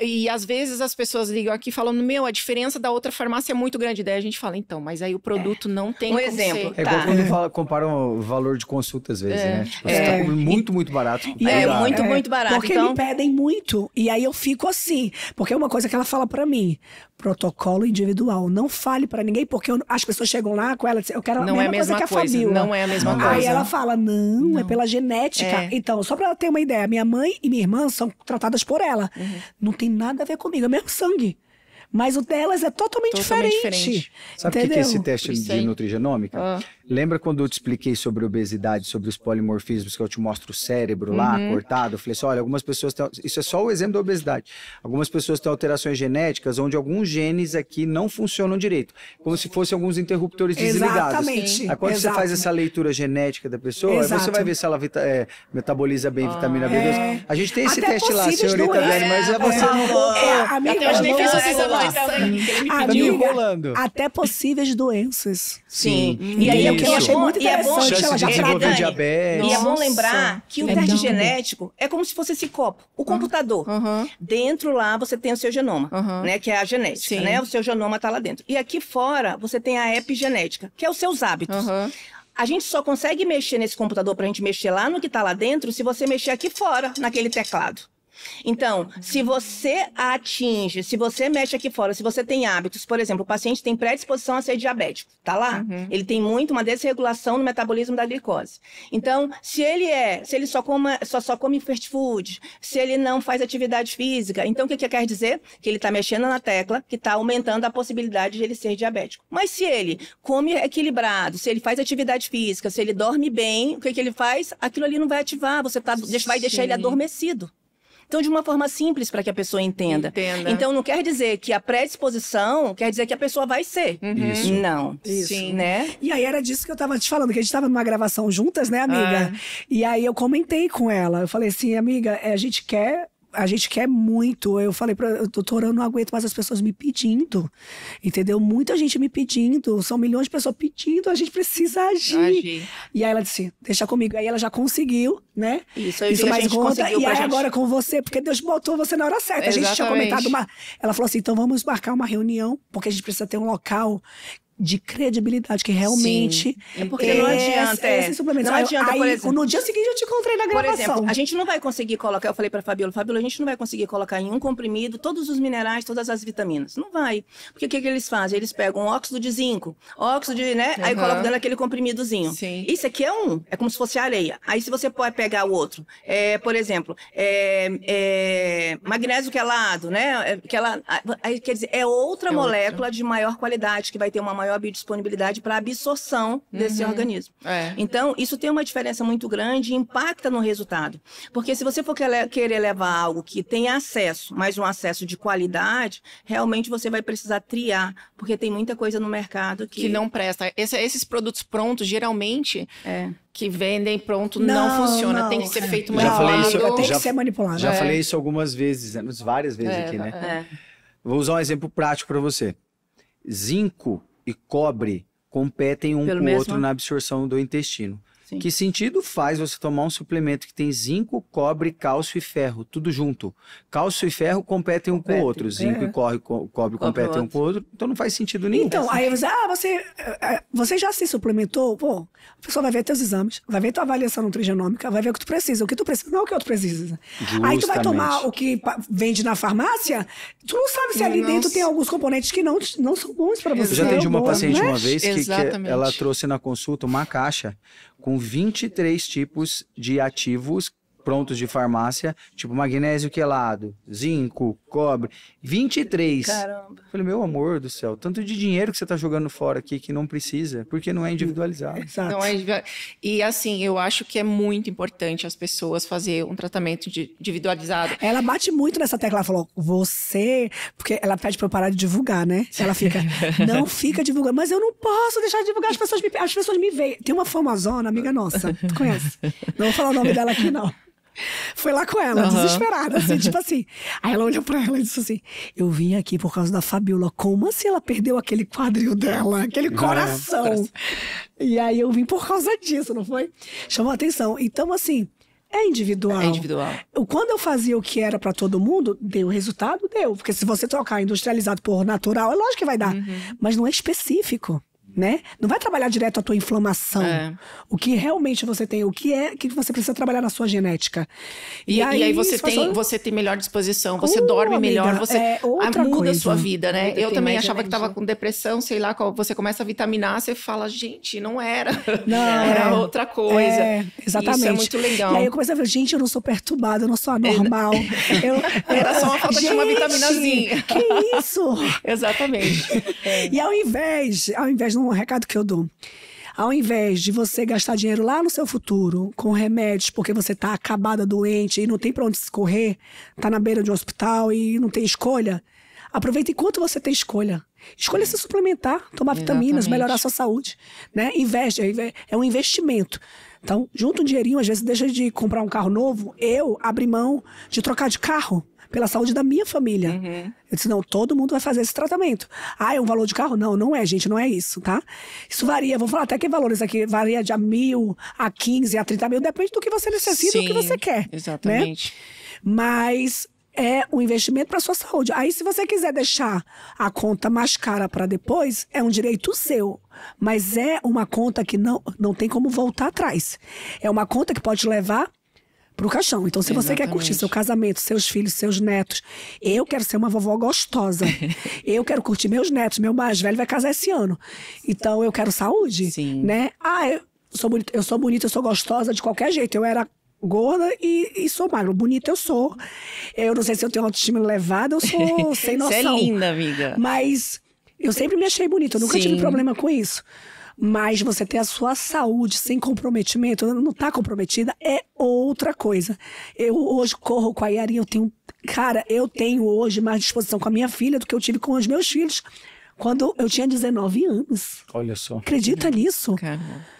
E às vezes as pessoas ligam aqui falando, a diferença da outra farmácia é muito grande. Daí a gente fala, então, mas aí o produto não tem como exemplo. É igual quando comparam o valor de consulta, às vezes, né? Tipo, você tá muito, muito barato. Muito barato. Porque me pedem muito. E aí eu fico assim. Porque é uma coisa que ela fala pra mim. Protocolo individual. Não fale pra ninguém, porque as pessoas chegam lá com ela e dizem, eu quero a mesma coisa que a Fabiola. Não é a mesma coisa. Aí ela fala, não, é pela genética. Então, só pra ela ter uma ideia, minha mãe e minha irmã são tratadas por ela. Não tem nada a ver comigo, é mesmo sangue. Mas o delas é totalmente diferente. Sabe o que é esse teste de nutrigenômica? Lembra quando eu te expliquei sobre obesidade, sobre os polimorfismos, que eu te mostro o cérebro lá, cortado? Eu falei assim, olha, algumas pessoas têm... Isso é só o exemplo da obesidade. Algumas pessoas têm alterações genéticas onde alguns genes aqui não funcionam direito. Como se fossem alguns interruptores desligados. Exatamente. Aí quando você faz essa leitura genética da pessoa, aí você vai ver se ela metaboliza bem vitamina B12. A gente tem esse teste lá, senhorita Dani, mas você não... Até hoje nem fiz esse exame. Amiga, até possíveis doenças. Sim. E aí é o que eu achei muito interessante. Chance de desenvolver diabetes. E é bom lembrar que o teste genético é como se fosse esse copo. O computador. Dentro lá você tem o seu genoma, né? Que é a genética, né? O seu genoma tá lá dentro. E aqui fora você tem a epigenética, que é os seus hábitos. A gente só consegue mexer nesse computador pra gente mexer lá no que tá lá dentro se você mexer aqui fora, naquele teclado. Então, se você atinge, se você mexe aqui fora, se você tem hábitos, por exemplo, o paciente tem predisposição a ser diabético, tá lá? Ele tem uma desregulação no metabolismo da glicose. Então, se ele só come fast food, se ele não faz atividade física, então o que quer dizer? Que ele tá mexendo na tecla que tá aumentando a possibilidade de ele ser diabético. Mas se ele come equilibrado, se ele faz atividade física, se ele dorme bem, o que ele faz? Aquilo ali não vai ativar, vai deixar ele adormecido. Então, de uma forma simples para que a pessoa entenda. Então, não quer dizer que a predisposição quer dizer que a pessoa vai ser. Isso. Não. Isso. Sim, né? E aí era disso que eu tava te falando, que a gente tava numa gravação juntas, né, amiga? E aí eu comentei com ela. Eu falei assim, amiga, a gente quer muito. Eu falei doutora, eu não aguento mais as pessoas me pedindo. Entendeu? Muita gente me pedindo. São milhões de pessoas pedindo. A gente precisa agir. E aí ela disse, deixa comigo. Aí ela já conseguiu, né? Isso mais a gente conta. E aí gente... agora com você, porque Deus botou você na hora certa. Exatamente. A gente tinha comentado Ela falou assim, então vamos marcar uma reunião, porque a gente precisa ter um local de credibilidade, que realmente... É porque não adianta. Não adianta, por exemplo... No dia seguinte eu te encontrei na gravação. Por exemplo, a gente não vai conseguir colocar... Eu falei pra Fabiola, a gente não vai conseguir colocar em um comprimido todos os minerais, todas as vitaminas. Não vai. Porque o que eles fazem? Eles pegam óxido de zinco, óxido de... né? Aí colocam dentro daquele comprimidozinho. Sim. Isso aqui é como se fosse areia. Aí se você pode pegar o outro, por exemplo, magnésio quelado, né? Aí, quer dizer, é outra molécula de maior qualidade, que vai ter uma maior biodisponibilidade para absorção desse organismo. Então, isso tem uma diferença muito grande e impacta no resultado. Porque se você for querer levar algo que tem acesso, mas um acesso de qualidade, realmente você vai precisar triar, porque tem muita coisa no mercado que não presta. Esses produtos prontos, geralmente... que vendem pronto, não funciona. Tem que ser feito manipulado. Tem que ser manipulado. Já falei isso algumas vezes, várias vezes aqui, né? Vou usar um exemplo prático para você. Zinco e cobre competem um com o outro na absorção do intestino. Sim. Que sentido faz você tomar um suplemento que tem zinco, cobre, cálcio e ferro, tudo junto? Cálcio e ferro competem um com o outro, zinco e cobre competem um com o outro, então não faz sentido nenhum. Então, aí você já se suplementou? Pô, a pessoa vai ver teus exames, vai ver tua avaliação nutrigenômica, vai ver o que tu precisa. O que tu precisa não é o que outro precisa. Justamente. Aí tu vai tomar o que vende na farmácia, tu não sabe se ali dentro tem alguns componentes que não são bons para você. Eu já atendi uma paciente uma vez que ela trouxe na consulta uma caixa com 23 tipos de ativos prontos de farmácia, tipo magnésio quelado, zinco, cobre, 23. Caramba. Falei, meu amor do céu, tanto de dinheiro que você tá jogando fora aqui que não precisa, porque não é individualizado. Exato. Não é, e assim, eu acho que é muito importante as pessoas fazer um tratamento individualizado. Ela bate muito nessa tecla, ela falou, você... Porque ela pede pra eu parar de divulgar, né? Ela fica, não fica divulgando. Mas eu não posso deixar de divulgar, as pessoas me veem. Tem uma famosona, amiga nossa, tu conhece? Não vou falar o nome dela aqui, não. Foi lá com ela, desesperada, assim, tipo assim. Aí ela olhou pra ela e disse assim, eu vim aqui por causa da Fabiola. Como assim ela perdeu aquele quadril dela? Aquele coração. E aí eu vim por causa disso, não foi? Chamou a atenção. Então, assim, é individual. É individual. Quando eu fazia o que era pra todo mundo, deu resultado? Deu. Porque se você trocar industrializado por natural, é lógico que vai dar. Mas não é específico. Né? Não vai trabalhar direto a tua inflamação. O que realmente você tem, o que é que você precisa trabalhar na sua genética. E aí você tem melhor disposição, você dorme amiga, melhor, você muda a sua vida, né? Ainda Eu tem também mais achava que energia. tava com depressão, sei lá, você começa a vitaminar, você fala, gente, não era. Não, era outra coisa. Exatamente. Isso é muito legal. E aí eu comecei a ver, gente, eu não sou perturbada, eu não sou anormal. Era só uma falta de uma vitaminazinha. Que isso? Exatamente. E ao invés de um recado que eu dou, ao invés de você gastar dinheiro lá no seu futuro com remédios porque você tá acabada, doente e não tem pra onde escorrer, tá na beira de um hospital e não tem escolha, aproveita enquanto você tem escolha. Escolha se suplementar, tomar vitaminas, melhorar a sua saúde, né? Investe, é um investimento. Então, junta um dinheirinho, às vezes deixa de comprar um carro novo, eu abri mão de trocar de carro pela saúde da minha família. Eu disse, não, todo mundo vai fazer esse tratamento. Ah, é um valor de carro? Não, não é, gente, não é isso, tá? Isso varia, vou falar até que valores aqui, varia de 1.000 a 15, a 30 mil, depende do que você necessita e do que você quer. Exatamente. Né? Mas é um investimento para sua saúde. Aí, se você quiser deixar a conta mais cara para depois, é um direito seu. Mas é uma conta que não tem como voltar atrás. É uma conta que pode levar pro caixão. Então, se você quer curtir seu casamento, seus filhos, seus netos, eu quero ser uma vovó gostosa. Eu quero curtir meus netos, meu mais velho vai casar esse ano. Então, eu quero saúde, né? Ah, eu sou bonita, eu sou gostosa de qualquer jeito. Eu era gorda e sou magra. Bonita eu sou. Eu não sei se eu tenho autoestima elevada, eu sou sem noção. Você é linda, amiga. Mas eu sempre me achei bonita, eu nunca tive problema com isso. Mas você ter a sua saúde sem comprometimento, não tá comprometida, é outra coisa. Eu hoje corro com a Yari, eu tenho hoje mais disposição com a minha filha do que eu tive com os meus filhos quando eu tinha 19 anos. Olha só. Acredita nisso? Caramba.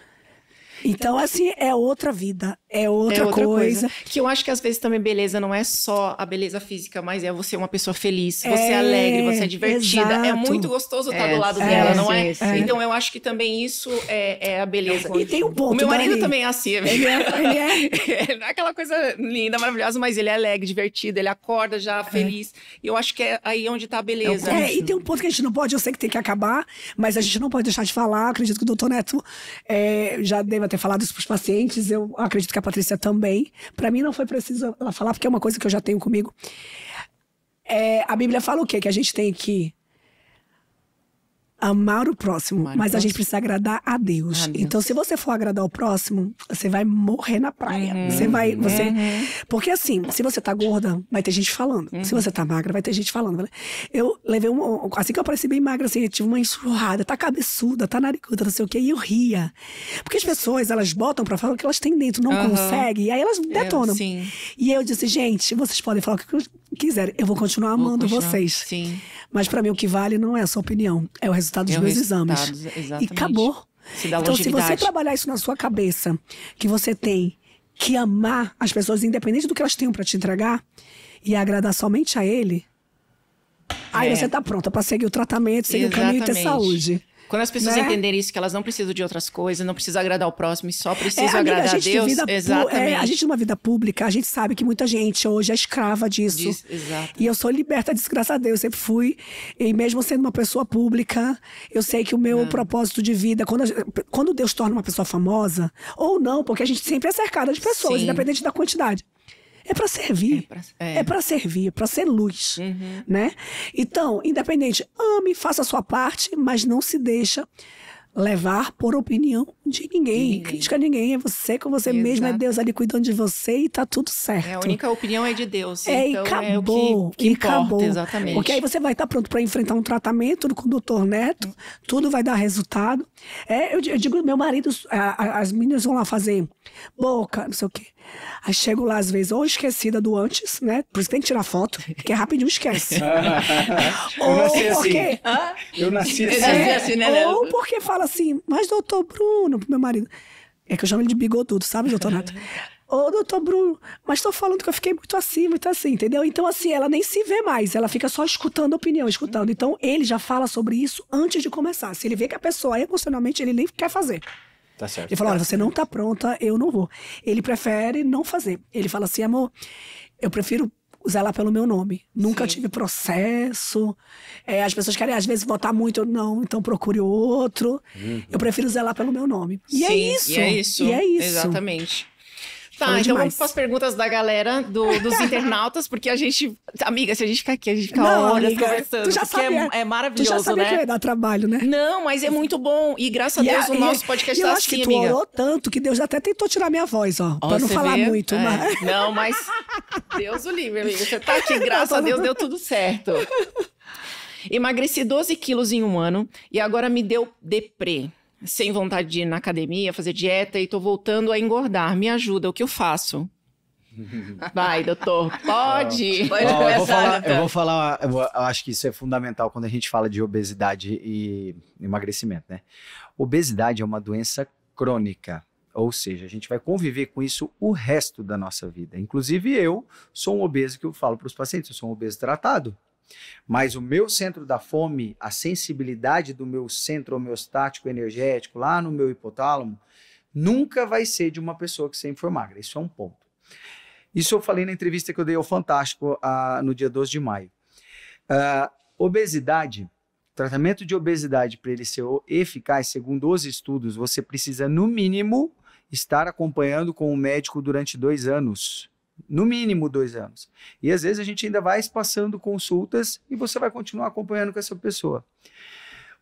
Então, assim, é outra vida, é outra coisa. Que eu acho que às vezes também beleza não é só a beleza física, mas é você uma pessoa feliz, você é alegre, você é divertida. Exato. É muito gostoso estar do lado dela, não é? Sim. Então eu acho que também isso é a beleza. E tem um ponto, O meu marido Dani. também é assim. Ele é. Não é aquela coisa linda, maravilhosa, mas ele é alegre, divertido, ele acorda já feliz. E eu acho que é aí onde tá a beleza. E tem um ponto que a gente não pode, eu sei que tem que acabar, mas a gente não pode deixar de falar. Acredito que o doutor Neto já deva ter falado isso para os pacientes, eu acredito que a Patrícia também. Para mim não foi preciso ela falar, porque é uma coisa que eu já tenho comigo. A Bíblia fala o quê? Que a gente tem que amar o próximo, mas a gente precisa agradar a Deus. Então, se você for agradar o próximo, você vai morrer na praia. Porque assim, se você tá gorda, vai ter gente falando. Se você tá magra, vai ter gente falando. Eu levei assim que eu apareci bem magra, assim, eu tive uma enxurrada, tá cabeçuda, tá nariguda, não sei o quê, e eu ria. Porque as pessoas, elas botam pra falar o que elas têm dentro, não conseguem, e aí elas detonam. E eu disse, gente, vocês podem falar o que quiserem, eu vou continuar amando vocês. Mas pra mim o que vale não é a sua opinião, é o resultado dos meus exames. Exatamente. E acabou. Então, se você trabalhar isso na sua cabeça, que você tem que amar as pessoas, independente do que elas tenham pra te entregar, e agradar somente a ele, aí você tá pronta pra seguir o tratamento, seguir o caminho e ter saúde. Quando as pessoas entenderem isso, que elas não precisam de outras coisas, não precisam agradar o próximo e só precisam agradar a Deus. Exatamente. A gente, numa vida pública, a gente sabe que muita gente hoje é escrava disso. Exato. E eu sou liberta disso, graças a Deus. Eu sempre fui. E mesmo sendo uma pessoa pública, eu sei que o meu propósito de vida, quando Deus torna uma pessoa famosa, ou não, porque a gente sempre é cercada de pessoas, independente da quantidade. É pra servir. É pra servir, pra ser luz, né? Então, independente, ame, faça a sua parte, mas não se deixa levar por opinião de ninguém, crítica a ninguém. É você com você mesmo, é Deus ali cuidando de você e tá tudo certo. A única opinião é de Deus. Então, e acabou, é o que importa, acabou. Exatamente. Porque aí você vai estar pronto para enfrentar um tratamento com o Dr. Neto, tudo vai dar resultado. Eu digo, meu marido, as meninas vão lá fazer boca, não sei o quê. Aí chego lá, às vezes, ou esquecida do antes, né? Por isso tem que tirar foto, porque rapidinho esquece. Eu nasci assim. Eu nasci assim. né? Ou porque fala assim, mas doutor Bruno, pro meu marido. É que eu chamo ele de bigodudo, sabe, doutor Neto? Ô, doutor Bruno, mas tô falando que eu fiquei muito assim, entendeu? Então, assim, ela nem se vê mais, ela fica só escutando a opinião, escutando. Então, ele já fala sobre isso antes de começar. Se ele vê que a pessoa emocionalmente, ele nem quer fazer. Tá certo. Ele fala, olha, você não tá pronta, eu não vou. Ele prefere não fazer. Ele fala assim, amor, eu prefiro zelar pelo meu nome. Nunca tive processo. As pessoas querem, às vezes, votar muito. Não, então procure outro. Eu prefiro zelar pelo meu nome. E é isso. E é isso. E é isso. Exatamente. Tá, Falei então demais. vamos para as perguntas da galera, dos internautas, porque a gente... Amiga, se a gente ficar aqui, a gente fica Não, horas amiga, conversando. tu já porque sabia, é maravilhoso, tu já sabia né? que eu ia dar trabalho, né? Não, mas é muito bom. E graças a Deus o nosso podcast eu tá acho assim, que tu amiga. orou tanto que Deus até tentou tirar minha voz, ó. Pra não você falar vê? muito. Mas... Não, mas Deus o livre, amiga. Você tá aqui, graças a Deus, deu tudo certo. Emagreci 12 quilos em um ano e agora me deu deprê. Sem vontade de ir na academia, fazer dieta e tô voltando a engordar. Me ajuda, o que eu faço? Vai, doutor, pode. Eu vou falar, eu acho que isso é fundamental quando a gente fala de obesidade e emagrecimento, né? Obesidade é uma doença crônica, ou seja, a gente vai conviver com isso o resto da nossa vida. Inclusive eu sou um obeso que eu falo para os pacientes, eu sou um obeso tratado. Mas o meu centro da fome, a sensibilidade do meu centro homeostático energético lá no meu hipotálamo, nunca vai ser de uma pessoa que sempre for magra. Isso é um ponto. Isso eu falei na entrevista que eu dei ao Fantástico no dia 12 de maio. Obesidade, tratamento de obesidade, para ele ser eficaz, segundo os estudos, você precisa, no mínimo, estar acompanhando com um médico durante 2 anos. No mínimo 2 anos. E às vezes a gente ainda vai espaçando consultas e você vai continuar acompanhando com essa pessoa.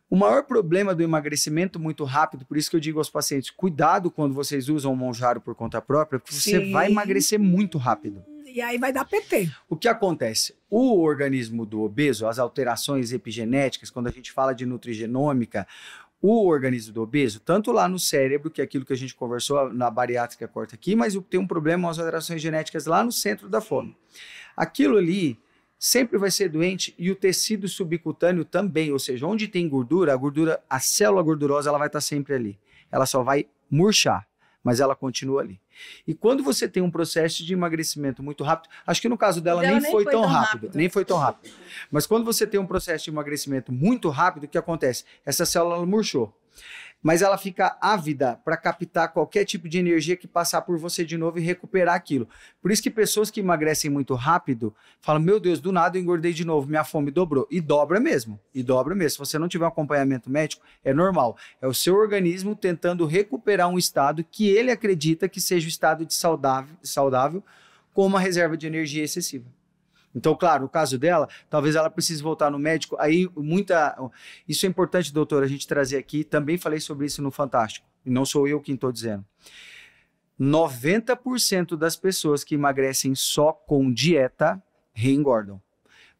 O maior problema do emagrecimento muito rápido, por isso que eu digo aos pacientes, cuidado quando vocês usam o Monjaro por conta própria, porque você vai emagrecer muito rápido. E aí vai dar PT. O que acontece? O organismo do obeso, as alterações epigenéticas, quando a gente fala de nutrigenômica, o organismo do obeso, tanto lá no cérebro, que é aquilo que a gente conversou na bariátrica corta aqui, mas tem um problema, as alterações genéticas lá no centro da fome. Aquilo ali sempre vai ser doente e o tecido subcutâneo também, ou seja, onde tem gordura, a célula gordurosa, ela vai estar sempre ali. Ela só vai murchar, mas ela continua ali. E quando você tem um processo de emagrecimento muito rápido, acho que no caso dela nem foi tão rápido, nem foi tão rápido. Mas quando você tem um processo de emagrecimento muito rápido, o que acontece? Essa célula murchou. Mas ela fica ávida para captar qualquer tipo de energia que passar por você de novo e recuperar aquilo. Por isso que pessoas que emagrecem muito rápido falam, meu Deus, do nada eu engordei de novo, minha fome dobrou. E dobra mesmo, Se você não tiver um acompanhamento médico, é normal. É o seu organismo tentando recuperar um estado que ele acredita que seja o estado de saudável com uma reserva de energia excessiva. Então, claro, no caso dela, talvez ela precise voltar no médico. Aí, isso é importante, doutor, a gente trazer aqui. Também falei sobre isso no Fantástico. E não sou eu quem estou dizendo. 90% das pessoas que emagrecem só com dieta reengordam.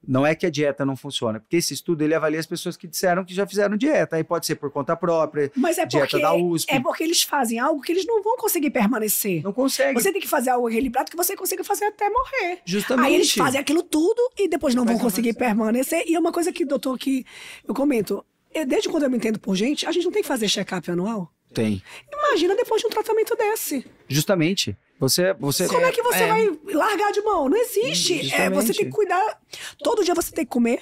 Não é que a dieta não funciona, porque esse estudo ele avalia as pessoas que disseram que já fizeram dieta. Aí pode ser por conta própria, mas dieta da USP. É porque eles fazem algo que eles não vão conseguir permanecer. Não consegue. Você tem que fazer algo equilibrado que você consiga fazer até morrer. Justamente. Aí eles fazem aquilo tudo e depois não vão conseguir permanecer. E é uma coisa que, doutor, que eu comento. Desde quando eu me entendo por gente, a gente não tem que fazer check-up anual? Tem. Imagina depois de um tratamento desse. Justamente. Você... Como é que você vai largar de mão? Não existe. Você tem que cuidar. Todo dia você tem que comer.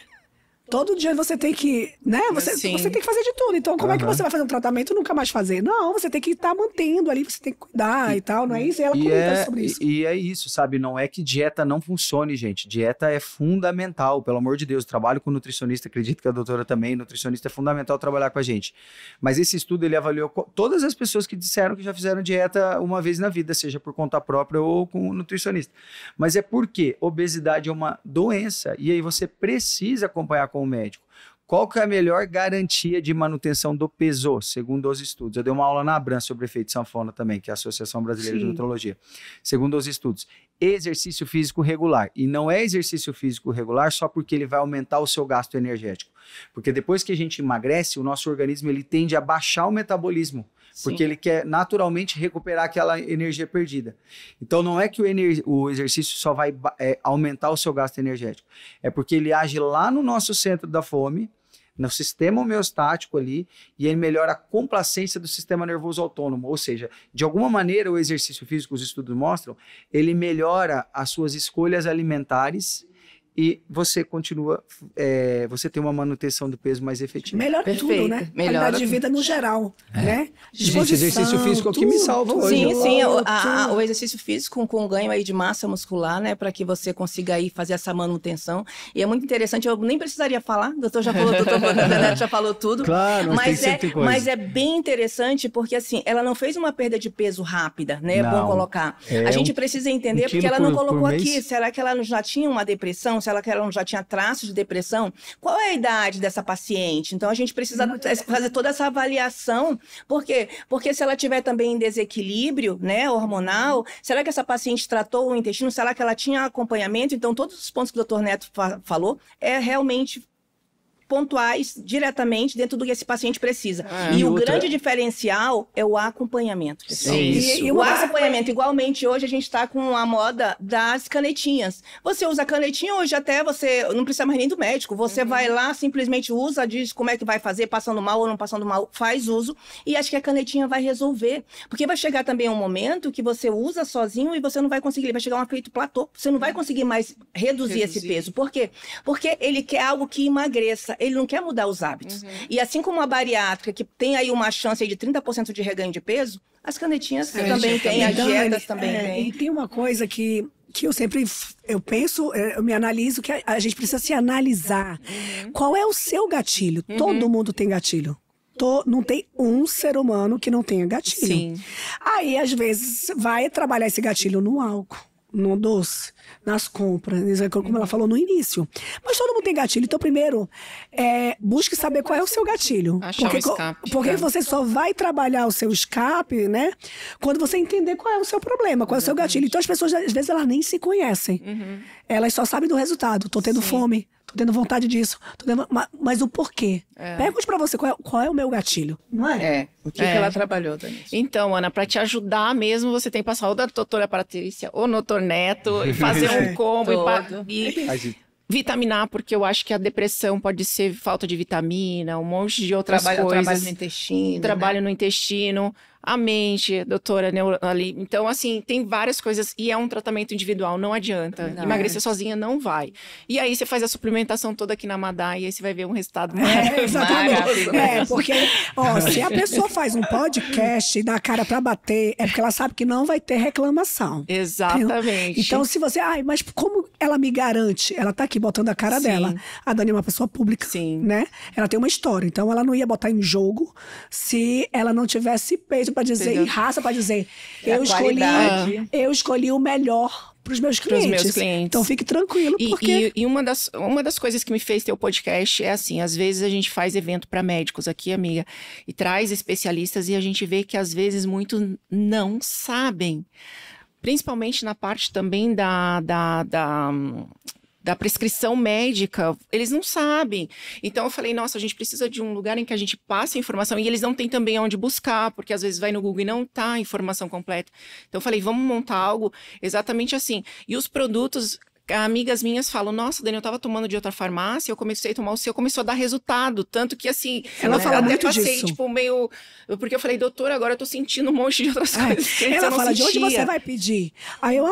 Todo dia você tem que, né? Você tem que fazer de tudo. Então, como é que você vai fazer um tratamento e nunca mais fazer? Não, você tem que estar mantendo ali, você tem que cuidar e tal, não é isso? E ela comenta sobre isso. E é isso, sabe? Não é que dieta não funcione, gente. Dieta é fundamental, pelo amor de Deus. Trabalho com nutricionista, acredito que a doutora também, nutricionista é fundamental trabalhar com a gente. Mas esse estudo, ele avaliou todas as pessoas que disseram que já fizeram dieta uma vez na vida, seja por conta própria ou com um nutricionista. Mas é porque obesidade é uma doença, e aí você precisa acompanhar com o médico. Qual que é a melhor garantia de manutenção do peso, segundo os estudos? Eu dei uma aula na Abram sobre efeito sanfona também, que é a Associação Brasileira de Nutrologia. Segundo os estudos, exercício físico regular. E não é exercício físico regular só porque ele vai aumentar o seu gasto energético. Porque depois que a gente emagrece, o nosso organismo ele tende a baixar o metabolismo. Porque ele quer naturalmente recuperar aquela energia perdida. Então não é que o exercício só vai aumentar o seu gasto energético. É porque ele age lá no nosso centro da fome, no sistema homeostático ali, e ele melhora a complacência do sistema nervoso autônomo. Ou seja, de alguma maneira o exercício físico, os estudos mostram, ele melhora as suas escolhas alimentares e você continua, você tem uma manutenção do peso mais efetiva. Melhora tudo, né? Qualidade de vida no geral, né? Gente, exercício físico é o que me salva hoje. Sim, o exercício físico com ganho aí de massa muscular, né? Para que você consiga aí fazer essa manutenção. E é muito interessante, eu nem precisaria falar, o doutor já falou, já falou tudo. Claro, mas é bem interessante porque assim, ela não fez uma perda de peso rápida, né? É bom colocar. A gente precisa entender porque ela não colocou aqui. Será que ela já tinha uma depressão? Se ela já tinha traços de depressão, qual é a idade dessa paciente? Então, a gente precisa fazer toda essa avaliação. Por quê? Porque se ela tiver também em desequilíbrio, né, hormonal, será que essa paciente tratou o intestino? Será que ela tinha acompanhamento? Então, todos os pontos que o Dr. Neto falou é realmente pontuais diretamente dentro do que esse paciente precisa. E o grande diferencial é o acompanhamento. E o acompanhamento, igualmente, hoje a gente está com a moda das canetinhas. Você usa a canetinha, hoje até você não precisa mais nem do médico. Você vai lá, simplesmente usa, diz como é que vai fazer, passando mal ou não passando mal, faz uso. E acho que a canetinha vai resolver. Porque vai chegar também um momento que você usa sozinho e você não vai conseguir. Vai chegar um efeito platô. Você não vai conseguir mais reduzir esse peso. Por quê? Porque ele quer algo que emagreça. Ele não quer mudar os hábitos. E assim como a bariátrica, que tem aí uma chance aí de 30% de reganho de peso, as canetinhas também têm, as dietas também têm. E tem uma coisa que eu sempre penso, eu me analiso, que a gente precisa se analisar. Qual é o seu gatilho? Todo mundo tem gatilho. Não tem um ser humano que não tenha gatilho. Sim. Aí, às vezes, vai trabalhar esse gatilho no álcool, no doce, nas compras, como ela falou no início. Mas todo mundo tem gatilho. Então, primeiro, busque saber qual é o seu gatilho. Achar um escape. Porque você só vai trabalhar o seu escape, né? Quando você entender qual é o seu problema, qual é o seu gatilho. Então, as pessoas, às vezes, elas nem se conhecem. Elas só sabem do resultado. Tô tendo fome, tô tendo vontade disso. Mas o porquê? Pergunte pra você qual é o meu gatilho. Não é? O que ela trabalhou, Dani? Então, Ana, para te ajudar mesmo, você tem que passar ou da doutora Patrícia ou no Dr. Neto e fazer um combo e vitaminar, porque eu acho que a depressão pode ser falta de vitamina, um monte de outras coisas. Trabalho no intestino. Trabalho no intestino. A mente, doutora, ali. Então, assim, tem várias coisas. E é um tratamento individual, não adianta. Emagrecer sozinha não vai. E aí, você faz a suplementação toda aqui na Madá e aí você vai ver um resultado maravilhoso. Porque, se a pessoa faz um podcast e dá a cara pra bater, é porque ela sabe que não vai ter reclamação. Exatamente. Então, se você... mas como ela me garante? Ela tá aqui botando a cara dela. A Dani é uma pessoa pública, né? Ela tem uma história. Então, ela não ia botar em jogo se ela não tivesse peito pra dizer, e raça pra dizer, eu escolhi o melhor pros meus clientes. Então fique tranquilo, porque... E uma das coisas que me fez ter o podcast é assim, às vezes a gente faz evento para médicos aqui, amiga, e traz especialistas e a gente vê que às vezes muitos não sabem. Principalmente na parte também da prescrição médica, eles não sabem. Então eu falei, nossa, a gente precisa de um lugar em que a gente passe a informação e eles não têm também onde buscar, porque às vezes vai no Google e não tá a informação completa. Então eu falei, vamos montar algo exatamente assim. E os produtos, amigas minhas falam, nossa, Dani, eu tava tomando de outra farmácia, eu comecei a tomar o seu, começou a dar resultado, tanto que assim, ela fala até muito passei, disso. tipo, meio... Porque eu falei, doutora, agora eu tô sentindo um monte de outras coisas. Ela fala, de onde você vai pedir? Aí eu,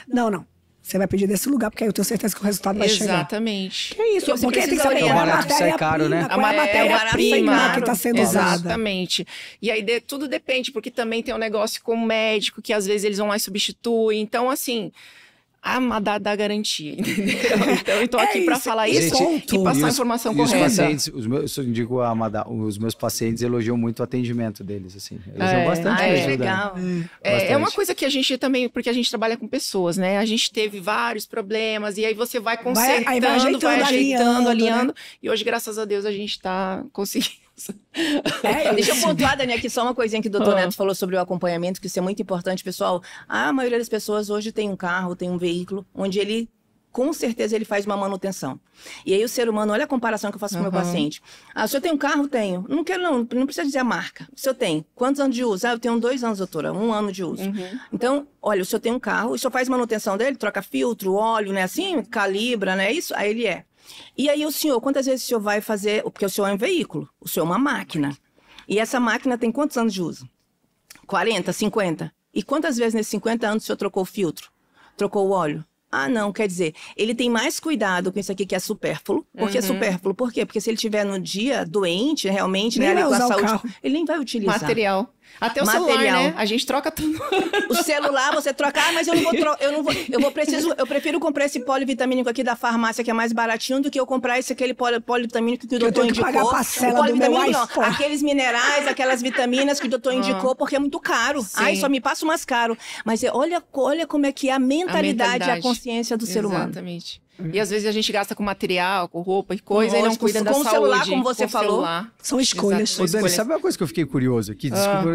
não. Você vai pedir desse lugar, porque aí eu tenho certeza que o resultado vai chegar. Exatamente. Que isso? Porque tem que saber a matéria-prima, qual é a matéria-prima que está sendo usada. Exatamente. E aí tudo depende, porque também tem um negócio com o médico, que às vezes eles vão lá e substituem. Então, assim... da garantia, entendeu? Então, eu tô aqui para falar isso gente, e passar a informação correta. Os pacientes, eu indico a Amada, os meus pacientes elogiam muito o atendimento deles, assim. Elogiam bastante a ajuda. Legal. É uma coisa que a gente também, porque a gente trabalha com pessoas, né? A gente teve vários problemas e aí você vai consertando, vai ajeitando, alinhando. Né? E hoje, graças a Deus, a gente tá conseguindo. Deixa eu pontuar, Dani, aqui só uma coisinha que o doutor Neto falou sobre o acompanhamento, que isso é muito importante, pessoal. A maioria das pessoas hoje tem um carro, tem um veículo, onde ele, com certeza, ele faz uma manutenção. E aí o ser humano, olha a comparação que eu faço com o meu paciente. Ah, se eu tenho um carro, tenho. Não quero, não precisa dizer a marca. Se eu tenho, quantos anos de uso? Ah, eu tenho 2 anos, doutora, 1 ano de uso. Então, olha, o senhor tem um carro, o senhor faz manutenção dele, troca filtro, óleo, né, assim, calibra, né, isso, aí ele é. E aí o senhor, quantas vezes o senhor vai fazer... Porque o senhor é um veículo, o senhor é uma máquina. E essa máquina tem quantos anos de uso? 40, 50? E quantas vezes nesses 50 anos o senhor trocou o filtro? Trocou o óleo? Ah, não, quer dizer, ele tem mais cuidado com isso aqui que é supérfluo. Por que supérfluo? Por quê? Porque se ele estiver no dia doente, realmente, nem né, vai com a usar saúde, o carro. ele nem vai utilizar. Material. Até o celular, né? A gente troca tudo. O celular, você troca, mas eu prefiro comprar esse polivitamínico aqui da farmácia, que é mais baratinho, do que eu comprar aquele polivitamínico que o doutor indicou. Pagar a parcela do meu iPhone. Aqueles minerais, aquelas vitaminas que o doutor indicou, porque é muito caro. Sim. Ai, só me passa o mais caro. Mas olha como é que é a mentalidade e a consciência do ser humano. Exatamente. E às vezes a gente gasta com material, com roupa e coisa, e não cuida da saúde. Com o celular, como você falou. Celular. São escolhas. Ô, Dani, sabe uma coisa que eu fiquei curioso aqui? Desculpa,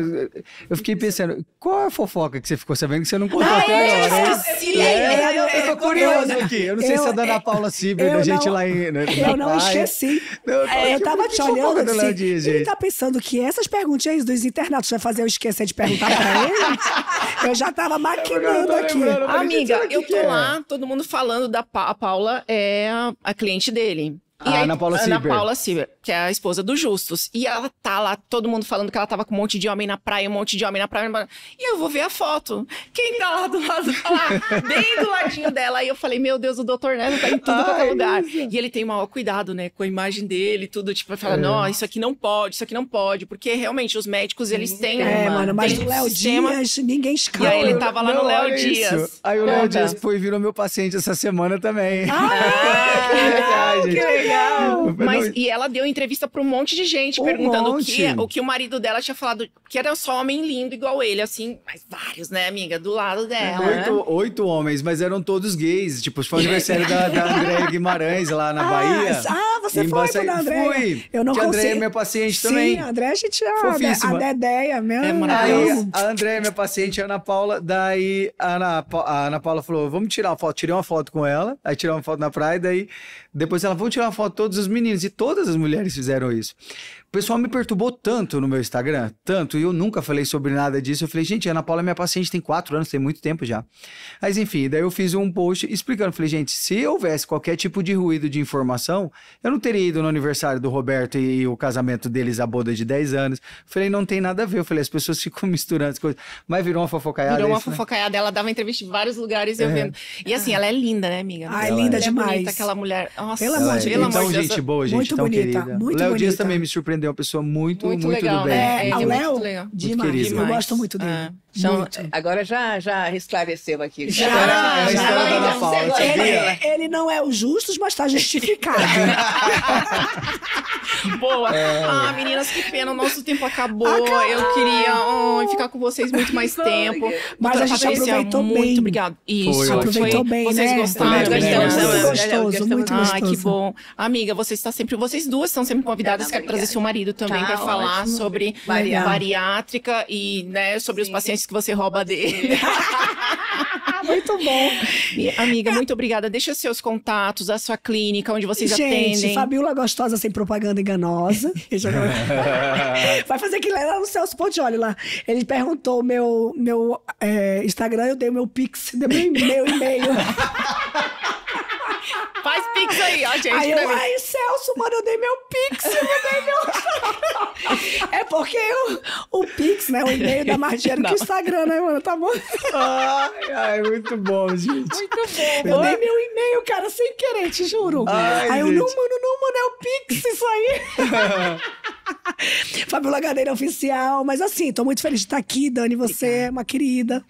eu fiquei pensando, qual é a fofoca que você ficou sabendo que você não contou até agora? Eu tô curioso aqui. Eu não sei se é da Ana Paula Ciber, da gente lá em... Eu não esqueci. Eu tava te olhando assim, ele tá pensando que essas perguntinhas dos internautas vai fazer eu esquecer de perguntar pra ele? Eu já tava maquinando aqui. Amiga, eu tô lá, todo mundo falando da Paula é a cliente dele. E aí, Ana Paula Ciber, que é a esposa do Justus. E ela tá lá, todo mundo falando que ela tava com um monte de homem na praia, E eu vou ver a foto. Quem tá lá do lado, tá lá, bem do ladinho dela. Aí eu falei, meu Deus, o doutor Neto tá em tudo quanto é lugar. E ele tem maior cuidado, né, com a imagem dele, tudo, tipo, fala, não, isso aqui não pode, porque realmente os médicos, eles têm mas o Léo Dias, ninguém escapa. E aí ele tava lá no Léo Dias. Aí o Léo Dias virou meu paciente essa semana também. Que legal. Mas, e ela deu entrevista pra um monte de gente, perguntando o que o marido dela tinha falado, que era só homem lindo igual ele, assim, mas vários, né, amiga, do lado dela. 8 homens, mas eram todos gays. Tipo, foi o aniversário da Andréia Guimarães lá na Bahia. Você foi pro da Andréia? Fui. Eu não consigo. A Andréia é minha paciente também. Sim, a Andréia a gente Fofíssima. A Dedéia mesmo. É maravilhoso. Aí, a Andréia é minha paciente, a Ana Paula, daí a Ana Paula falou, vamos tirar uma foto. Tirei uma foto com ela, aí tirei uma foto na praia, daí depois ela, vamos tirar uma foto de todos os meninos. E todas as mulheres fizeram isso. O pessoal me perturbou tanto no meu Instagram, tanto, e eu nunca falei sobre nada disso. Eu falei, gente, a Ana Paula é minha paciente, tem 4 anos, tem muito tempo já. Mas enfim, daí eu fiz um post explicando, falei, gente, se houvesse qualquer tipo de ruído de informação, eu não teria ido no aniversário do Roberto e o casamento deles, a boda de 10 anos. Falei, não tem nada a ver. Eu falei, as pessoas ficam misturando as coisas. Mas virou uma fofocaiada. Virou uma fofocaiada, ela dava entrevista em vários lugares, eu vendo. E assim, ela é linda, né, amiga? É linda demais. Bonita, aquela mulher. Nossa, pelo amor de Deus. Então, gente boa, gente, muito tão bonita, querida. muito o Léo bonita. Dias também me surpreendeu, uma pessoa muito legal, do bem. O Léo, muito demais. Eu gosto muito dele. Então, agora já esclareceu aqui. A história da Ana Paula, sabia? Ele não é o Justus, mas tá justificado. Boa. Meninas, que pena, o nosso tempo acabou. Eu queria ficar com vocês muito mais tempo. Mas a gente aproveitou bem. Muito obrigado. Isso. Aproveitou bem, vocês né? gostaram? Muito gostoso, muito gostoso. Ai, que bom. Amiga, vocês duas estão sempre convidadas. Quero trazer seu marido também para falar sobre bariátrica e, né, sobre os pacientes que você rouba dele. Muito bom. Amiga, muito obrigada. Deixa seus contatos, a sua clínica, onde vocês atendem. Gente, Fabiola Gostosa sem propaganda enganosa. Vai fazer aquilo lá no Celso Portiolli lá. Ele perguntou o meu Instagram, eu dei o meu Pix, dei meu e-mail. Faz Pix aí, ó, gente. Aí Celso, mano, eu dei meu Pix, É porque o Pix, né, o e-mail dá mais dinheiro que o Instagram, né, mano, tá bom? Ai, muito bom, gente. Muito bom. Eu dei meu e-mail, cara, sem querer, te juro. Ai, aí eu, gente. não, mano, é o Pix isso aí. Fabiola Gadeira Oficial. Mas assim, tô muito feliz de estar aqui, Dani. Você é uma querida.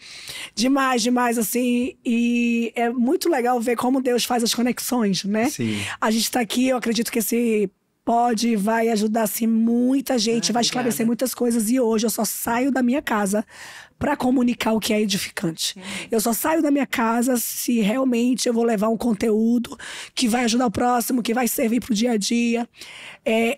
Demais, demais, assim. E é muito legal ver como Deus faz as conexões, né? Sim. A gente tá aqui, eu acredito que esse vai ajudar, assim, muita gente. Vai esclarecer muitas coisas. E hoje eu só saio da minha casa para comunicar o que é edificante. Eu só saio da minha casa se realmente eu vou levar um conteúdo que vai ajudar o próximo, que vai servir pro dia a dia.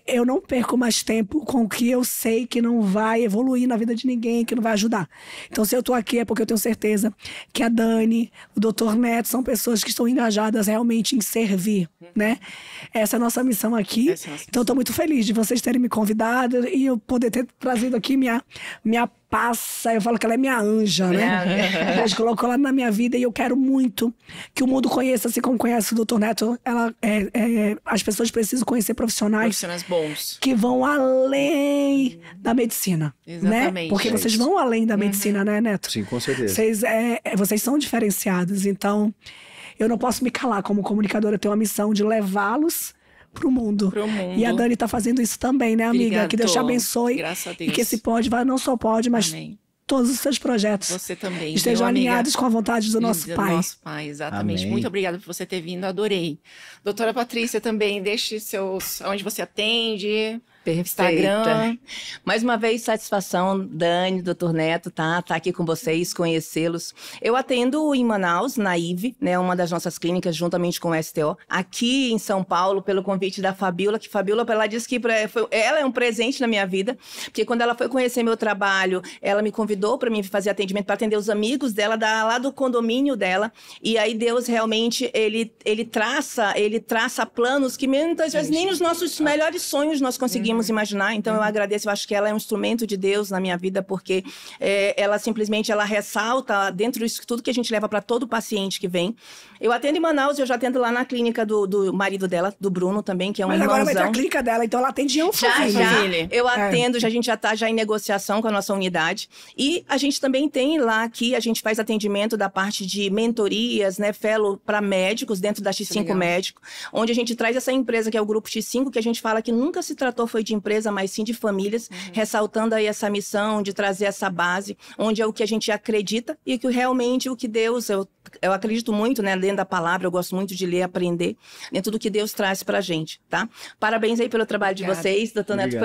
Eu não perco mais tempo com o que eu sei que não vai evoluir na vida de ninguém, que não vai ajudar. Então, se eu tô aqui é porque eu tenho certeza que a Dani, o Dr. Neto, são pessoas que estão engajadas realmente em servir, né? Essa é a nossa missão aqui. Então, eu tô muito feliz de vocês terem me convidado e eu poder ter trazido aqui minha passa, eu falo que ela é minha anja, né? Deus colocou ela na minha vida e eu quero muito que o mundo conheça, assim como conhece o Dr. Neto. As pessoas precisam conhecer profissionais bons que vão além da medicina. Exatamente. Né? Porque vocês vão além da medicina, né, Neto? Sim, com certeza. Vocês são diferenciados, então eu não posso me calar como comunicadora. Eu tenho uma missão de levá-los pro mundo. E a Dani tá fazendo isso também, né, amiga? Obrigado. Que Deus te abençoe. Graças a Deus. E que esse não só pode, mas Amém. Todos os seus projetos você também, estejam alinhados com a vontade do nosso Pai. Nosso Pai, exatamente. Amém. Muito obrigada por você ter vindo, adorei. Doutora Patrícia também, deixe onde você atende. Instagram. Mais uma vez, satisfação, Dani, Dr. Neto, tá aqui com vocês, conhecê-los. Eu atendo em Manaus, na IVE, né, uma das nossas clínicas, juntamente com o STO. Aqui em São Paulo, pelo convite da Fabiola, que Fabiola, ela disse que ela é um presente na minha vida, porque quando ela foi conhecer meu trabalho, ela me convidou para mim fazer atendimento, para atender os amigos dela, lá do condomínio dela, e aí Deus realmente, ele traça planos que muitas vezes nem nos nossos melhores sonhos nós conseguimos imaginar. Então eu agradeço, eu acho que ela é um instrumento de Deus na minha vida, porque ela simplesmente ressalta dentro disso tudo que a gente leva para todo paciente que vem. Eu atendo em Manaus, eu já atendo lá na clínica do marido dela, do Bruno também, que é um irmãozão. Mas agora vai ter a clínica dela, então ela atende em Alphaville. Já. Eu atendo, a gente já está em negociação com a nossa unidade. E a gente também tem lá aqui, a gente faz atendimento da parte de mentorias, né, fellow para médicos dentro da X5 Médico, onde a gente traz essa empresa que é o Grupo X5, que a gente fala que nunca se tratou foi de empresa, mas sim de famílias, ressaltando aí essa missão de trazer essa base, onde é o que a gente acredita e que realmente o que Deus, eu acredito muito, né, lendo a palavra, eu gosto muito de ler, aprender, dentro do que Deus traz pra gente, tá? Parabéns aí pelo trabalho de vocês, doutor Neto,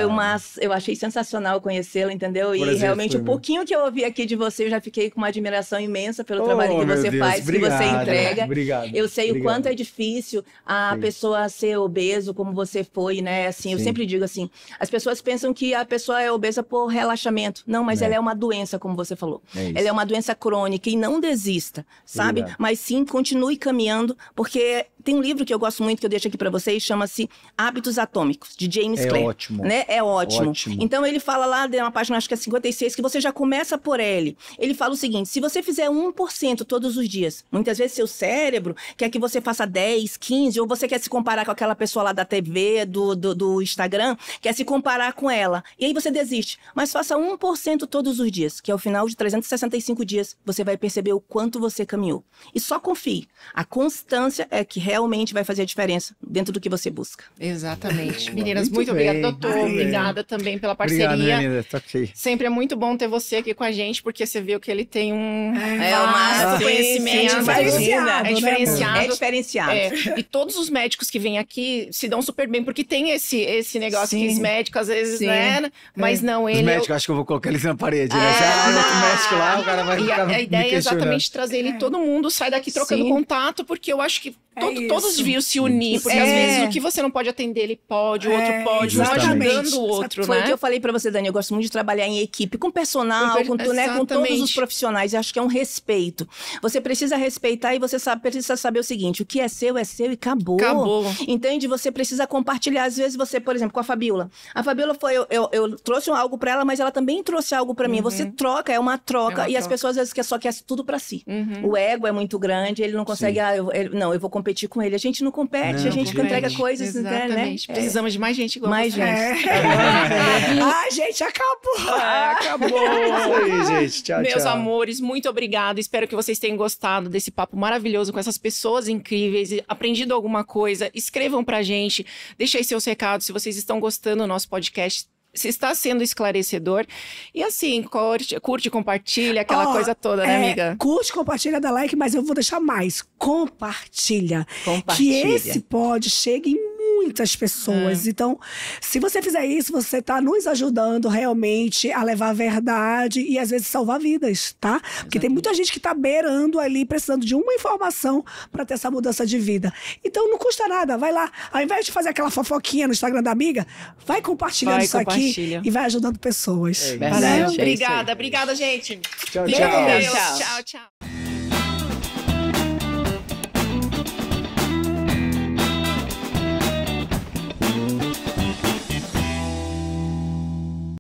eu achei sensacional conhecê-lo, entendeu? E realmente o pouquinho que eu ouvi aqui de você, eu já fiquei com uma admiração imensa pelo trabalho que você faz, que você entrega. Eu sei o quanto é difícil a pessoa ser obeso, como você foi, né? Assim, eu sempre digo assim, as pessoas pensam que a pessoa é obesa por relaxamento. Não, mas ela é uma doença, como você falou. Ela é uma doença crônica e não desista, sabe? Mas sim, continue caminhando, porque tem um livro que eu gosto muito, que eu deixo aqui para vocês, chama-se Hábitos Atômicos, de James Clear. Ótimo. Né? É ótimo. Então ele fala lá, de uma página, acho que é 56, que você já começa por ele. Ele fala o seguinte, se você fizer 1% todos os dias, muitas vezes seu cérebro quer que você faça 10, 15, ou você quer se comparar com aquela pessoa lá da TV, do Instagram, quer se comparar com ela. E aí você desiste. Mas faça 1% todos os dias, que ao final de 365 dias, você vai perceber o quanto você caminhou. E só confie. A constância é que realmente vai fazer a diferença dentro do que você busca. Exatamente. Meninas, muito obrigada, doutor. Obrigada também pela parceria. Obrigado, menina. Tá aqui. Sempre é muito bom ter você aqui com a gente, porque você viu que ele tem um vasto conhecimento. É diferenciado. É diferenciado. E todos os médicos que vêm aqui se dão super bem, porque tem esse negócio que os médicos, às vezes, né? Mas não, ele... Os médicos, acho que eu vou colocar ele na parede. Outro médico lá, o cara vai ficar a ideia é exatamente trazer ele, todo mundo sai daqui trocando contato, porque eu acho que todos deviam se unir, porque às vezes o que você não pode atender, ele pode, o outro pode, um ajudando o outro, Foi né? o que eu falei pra você, Dani, eu gosto muito de trabalhar em equipe, com personal, com todos os profissionais, eu acho que é um respeito. Você precisa respeitar e você precisa saber o seguinte, o que é seu e acabou. Entende? Você precisa compartilhar, às vezes você, por exemplo, com a Fabiola. A Fabiola foi, eu trouxe algo pra ela, mas ela também trouxe algo pra mim. Você troca, é uma troca, e as pessoas às vezes só querem tudo pra si. O ego é muito grande, ele não consegue, eu vou competir com ele. A gente não compete, a gente entrega coisas, exatamente. Né? Precisamos de mais gente igual mais você. gente. Ai, gente, acabou. Acabou. Isso aí, gente. Tchau, Meus tchau. amores, muito obrigada. Espero que vocês tenham gostado desse papo maravilhoso com essas pessoas incríveis e aprendido alguma coisa. Escrevam pra gente, deixem aí seus recados. Se vocês estão gostando do nosso podcast, se está sendo esclarecedor. E assim, curte, compartilha, aquela coisa toda, né, amiga? Curte, compartilha, dá like, mas eu vou deixar mais. Compartilha. Que esse pod chegue em muitas pessoas. Então, se você fizer isso, você tá nos ajudando realmente a levar a verdade e às vezes salvar vidas, tá? Porque tem muita gente que tá beirando ali, precisando de uma informação para ter essa mudança de vida. Então, não custa nada, vai lá. Ao invés de fazer aquela fofoquinha no Instagram da amiga, vai compartilhando isso aqui e vai ajudando pessoas. Valeu. Obrigada, gente. Tchau, Tchau, tchau.